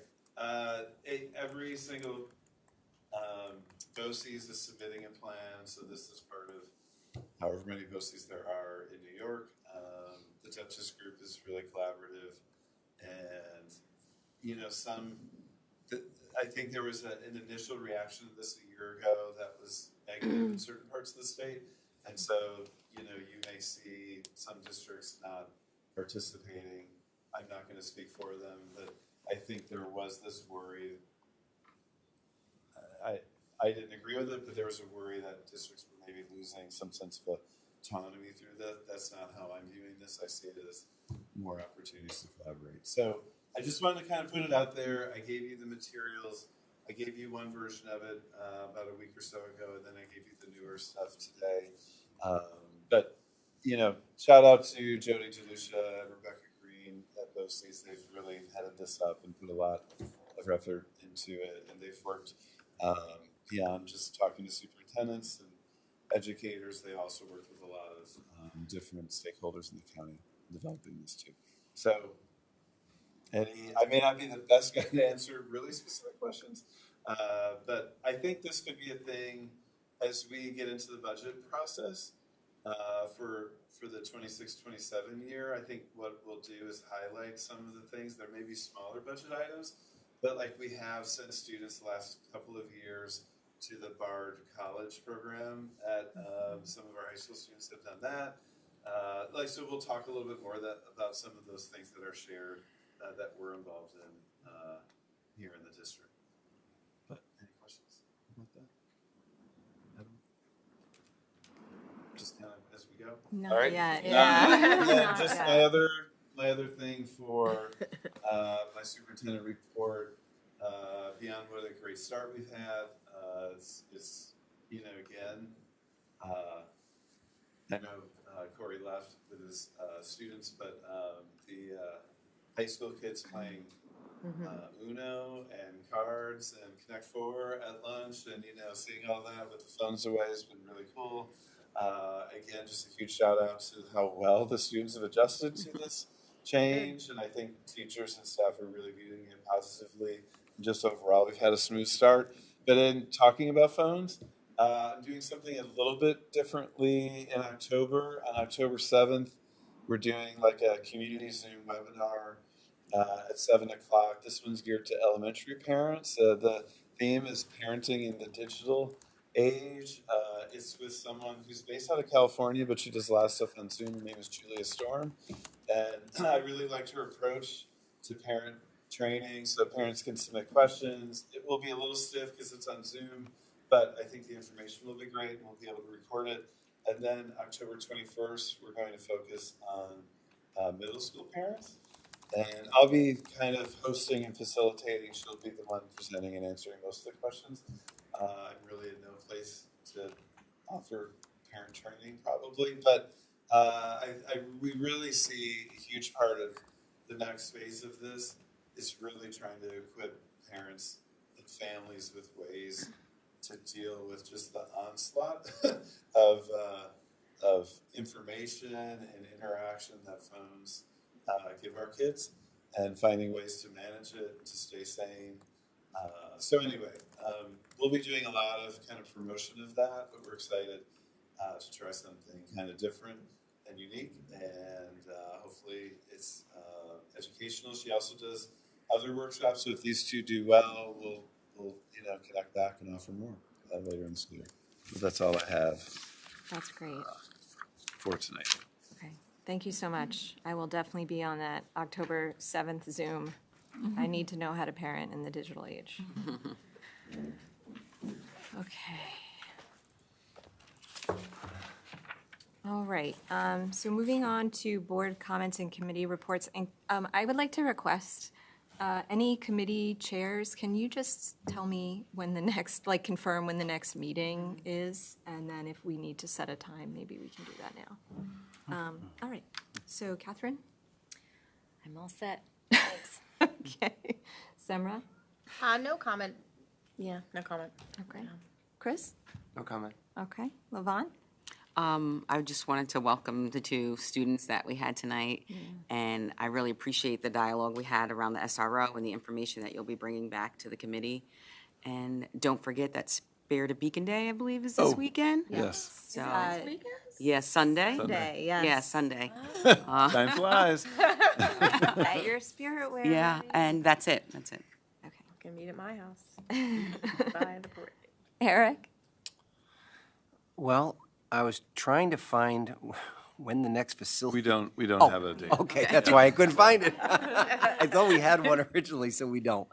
every single BOCES is submitting a plan, so this is part of however many BOCES there are in New York. The Duchess group is really collaborative, and I think there was an initial reaction to this a year ago that was negative in certain parts of the state, and so you may see some districts not participating. I'm not going to speak for them, but I think there was this worry. I didn't agree with it, but there was a worry that districts were maybe losing some sense of autonomy through that. That's not how I'm viewing this. I see it as more opportunities to collaborate. So I just wanted to kind of put it out there. I gave you the materials. I gave you one version of it about a week or so ago, and then I gave you the newer stuff today. But shout out to Jody DeLucia and Rebecca Green at BOCES. They've really headed this up and put a lot of effort into it, and they've worked beyond just talking to superintendents and educators. They also worked with a lot of different stakeholders in the county developing this too. So I may not be the best guy to answer really specific questions, but I think this could be a thing as we get into the budget process for the 26-27 year. I think what we'll do is highlight some of the things. There may be smaller budget items, but like we have sent students the last couple of years to the Bard College program at some of our high school students have done that. So we'll talk a little bit more about some of those things that are shared that we're involved in here in the district. But any questions about that? Adam? Just kind of as we go. Not All right. yet. And then Not just yet. my other thing for my superintendent report. Beyond what a great start we've had, it's again. I know Corey left with his students, but the high school kids playing Uno and cards and Connect Four at lunch, and seeing all that with the phones away has been really cool. Again, just a huge shout out to how well the students have adjusted to this change, and I think teachers and staff are really viewing it positively. Just overall, we've had a smooth start. But in talking about phones, I'm doing something a little bit differently in October. On October 7th, we're doing like a community Zoom webinar at 7 o'clock. This one's geared to elementary parents. The theme is parenting in the digital age. It's with someone who's based out of California, but she does a lot of stuff on Zoom. Her name is Julia Storm. And I really liked her approach to parent training, so parents can submit questions. It will be a little stiff because it's on Zoom, but I think the information will be great and we'll be able to record it. And then October 21st, we're going to focus on middle school parents. And I'll be kind of hosting and facilitating. She'll be the one presenting and answering most of the questions. I'm really in no place to offer parent training probably, but we really see a huge part of the next phase of this is really trying to equip parents and families with ways to deal with just the onslaught of information and interaction that phones give our kids, and finding ways to manage it, to stay sane. So anyway, we'll be doing a lot of kind of promotion of that, but we're excited to try something kind of different and unique, and hopefully it's educational. She also does other workshops, so if these two do well, we'll connect back and offer more later in the school year. But that's all I have That's great. for tonight. Okay, thank you so much. I will definitely be on that October 7th Zoom. I need to know how to parent in the digital age. Okay. All right, so moving on to board comments and committee reports. And I would like to request, any committee chairs, can you just tell me when the next, confirm when the next meeting is? And then if we need to set a time, maybe we can do that now. All right, so Catherine? I'm all set. Thanks. Okay. Semra? No comment. Yeah, no comment. Okay. Chris? No comment. Okay. Levon? I just wanted to welcome the two students that we had tonight, and I really appreciate the dialogue we had around the SRO and the information that you'll be bringing back to the committee. And don't forget that Spare to Beacon Day, I believe, is this weekend. Yes. So, yeah, Sunday. Sunday, yes. Yeah, Sunday. Time flies. At your spirit wear. Yeah, and that's it. That's it. Okay. Can meet at my house. By the parade. Eric? Well, I was trying to find when the next facility. We don't have a date. Okay, that's why I couldn't find it. I thought we had one originally, so we don't.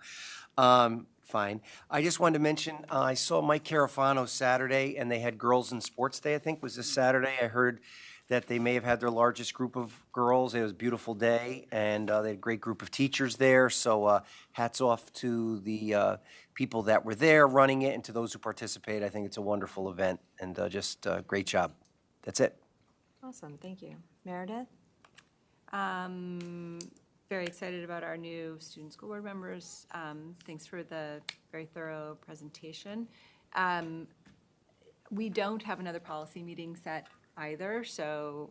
Fine. I just wanted to mention, I saw Mike Carafano Saturday, and they had Girls in Sports Day, I think, was this Saturday. I heard that they may have had their largest group of girls. It was a beautiful day, and they had a great group of teachers there. So hats off to the people that were there running it and to those who participate. I think it's a wonderful event, and just great job. That's it. Awesome, thank you. Meredith? Very excited about our new student school board members. Thanks for the very thorough presentation. We don't have another policy meeting set either, so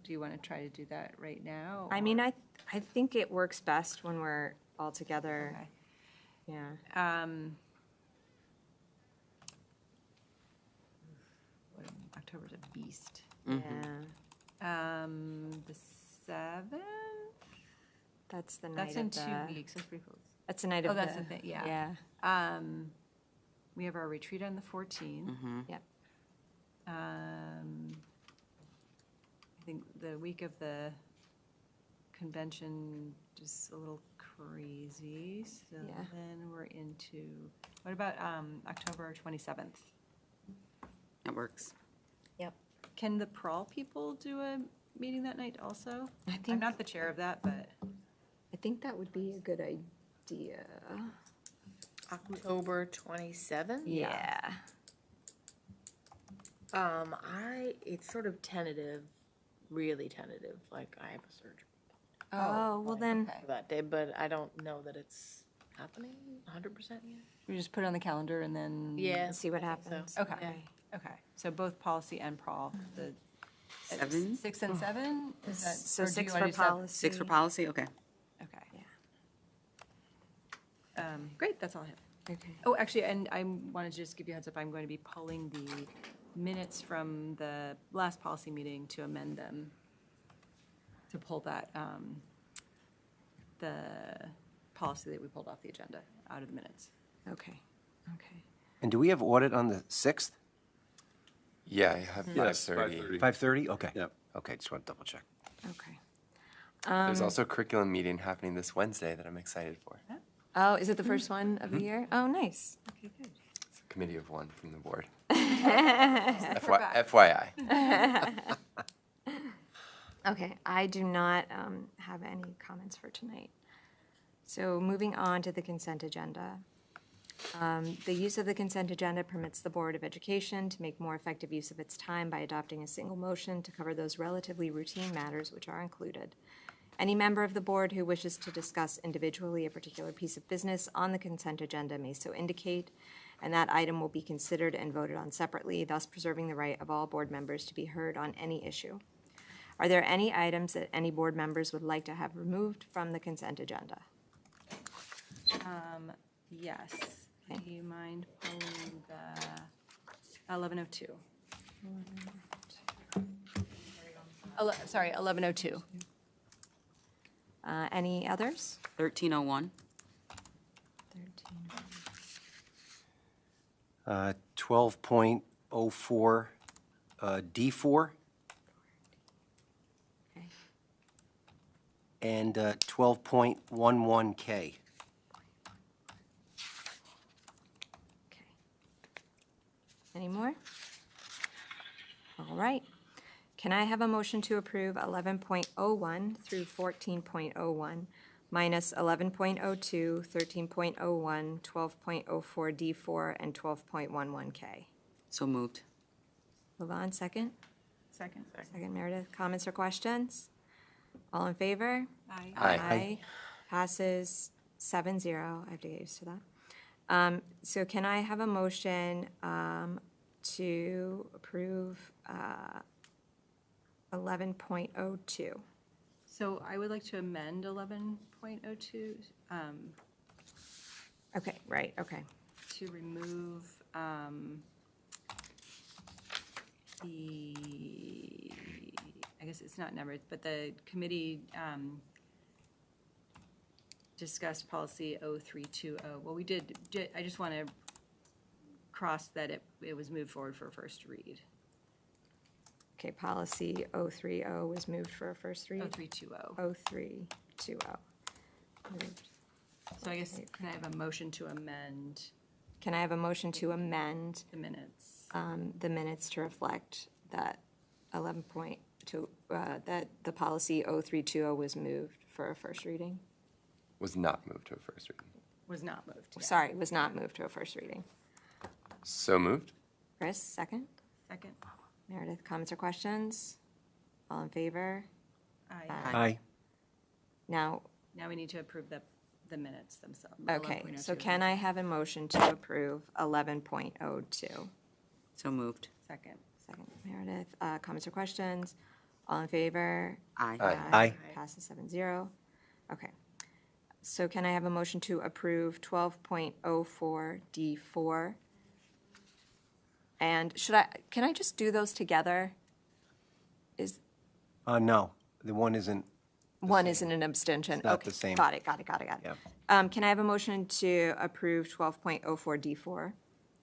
do you want to try to do that right now? I mean, I think it works best when we're all together. Okay. Yeah. October's a beast. Yeah. The 7th? That's the night That's in of the. 2 weeks. That's pretty close. That's the night of Oh, the. that's the thing, yeah. Yeah. We have our retreat on the 14th. Yep. I think the week of the convention is a little crazy, so Yeah. then we're into, what about October 27th? That works. Yep. Can the Prawl people do a meeting that night also? I I'm think, not the chair of that, but I think that would be a good idea. October 27th? Yeah. It's sort of tentative, really tentative, like I have a surgery Oh, well then, for that day, but I don't know that it's happening 100% yet. we just put it on the calendar and then. Yeah. let's see what I think so. happens. Okay, okay. So both policy and Prawl, the. 7? 6 and 7? Is that? So or do you 6 wanna for do 7? policy. 6 for policy? Okay. Okay. Great, that's all I have. Okay. Oh, actually, and I wanted to just give you a heads up, I'm going to be pulling the minutes from the last policy meeting to amend them, to pull that, the policy that we pulled off the agenda out of the minutes. Okay, okay. And do we have audit on the 6th? Yeah, I have Yes, 5:30. 5:30? Okay. Yep. Okay, just want to double check. Okay. There's also a curriculum meeting happening this Wednesday that I'm excited for. Oh, is it the first one of the year? Oh, nice. Okay, good. It's a committee of one from the board. FYI. Okay, I do not have any comments for tonight. So moving on to the consent agenda. The use of the consent agenda permits the Board of Education to make more effective use of its time by adopting a single motion to cover those relatively routine matters which are included. Any member of the board who wishes to discuss individually a particular piece of business on the consent agenda may so indicate, and that item will be considered and voted on separately, thus preserving the right of all board members to be heard on any issue. Are there any items that any board members would like to have removed from the consent agenda? Yes. Do you mind pulling the 1102? Sorry, 1102. Any others? 1301. 12.04 D4 Okay. and 12.11K. Okay. Any more? All right. Can I have a motion to approve 11.01 through 14.01, minus 11.02, 13.01, 12.04 D4, and 12.11K? So moved. Levon, second? Second. Second, Meredith. Comments or questions? All in favor? Aye. Aye. Passes 7-0. I have to get used to that. So can I have a motion to approve 11.02? So I would like to amend 11.02 Okay, right, okay. to remove I guess it's not numbered, but the committee discussed policy 0320. Well, we did, I just want to cross that it was moved forward for a first read. Okay, policy 030 was moved for a first read. 0320. 0320. Moved. So I guess, can I have a motion to amend Can I have a motion to amend the minutes? the minutes to reflect that 11.2, that the policy 0320 was moved for a first reading? Was not moved to a first reading. Was not moved. yeah. Sorry, was not moved to a first reading. So moved? Chris, second? Second? Meredith, comments or questions? All in favor? Aye. Aye. Now, Now we need to approve the minutes themselves. okay, so 11.02. can I have a motion to approve 11.02? So moved. Second. Second, Meredith, comments or questions? All in favor? Aye. Aye. Passes 7-0. Okay. So can I have a motion to approve 12.04 D4? And can I just do those together? No, the one isn't. One isn't an abstention. It's not Okay, the same. Got it. Yeah. Can I have a motion to approve 12.04 D4?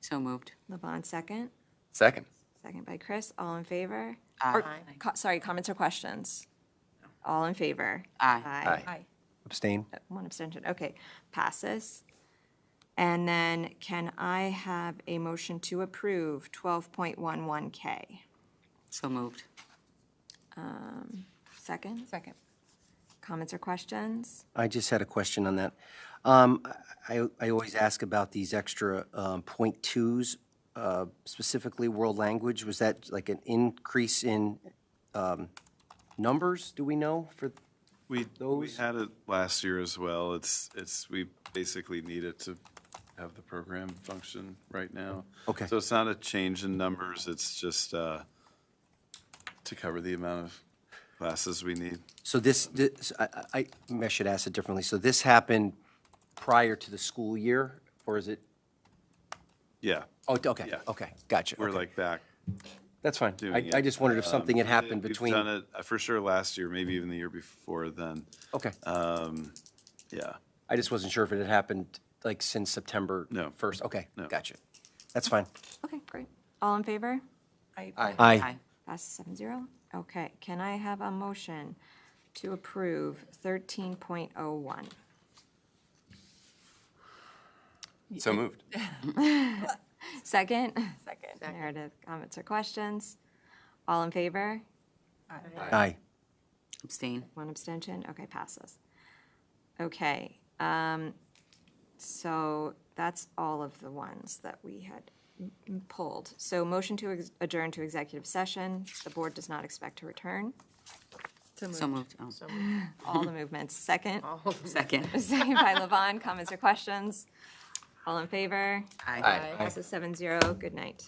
So moved. Levon, second. Second. Second by Chris. All in favor? Aye. Or, sorry, comments or questions? All in favor? Aye. Aye. Aye. Abstain? One abstention. Okay, passes. And then can I have a motion to approve 12.11K? So moved. Second? Second. Comments or questions? I just had a question on that. I always ask about these extra point twos, specifically world language. Was that like an increase in numbers, do we know, for We those? had it last year as well. We basically need it to have the program function right now. Okay. So it's not a change in numbers, it's just to cover the amount of classes we need. So maybe I should ask it differently. So this happened prior to the school year, or is it? Yeah, Oh, okay, Yeah. okay, gotcha. we're okay. like back That's fine. doing it. I just wondered if something had happened between. We've done it for sure last year, maybe even the year before then. Okay. Yeah. I just wasn't sure if it had happened like since September No. 1st. Okay, No. gotcha. That's fine. Okay, great. All in favor? Aye. Aye. Passes 7-0. Okay, can I have a motion to approve 13.01? So moved. Second? Second. Meredith, comments or questions? All in favor? Aye. Abstain. One abstention? Okay, passes. Okay, so that's all of the ones that we had pulled. So motion to adjourn to executive session. The board does not expect to return. So moved. Oh, All the movements. Second? second. Second by Levon. Comments or questions? All in favor? Aye. Aye. Passes 7-0. Good night.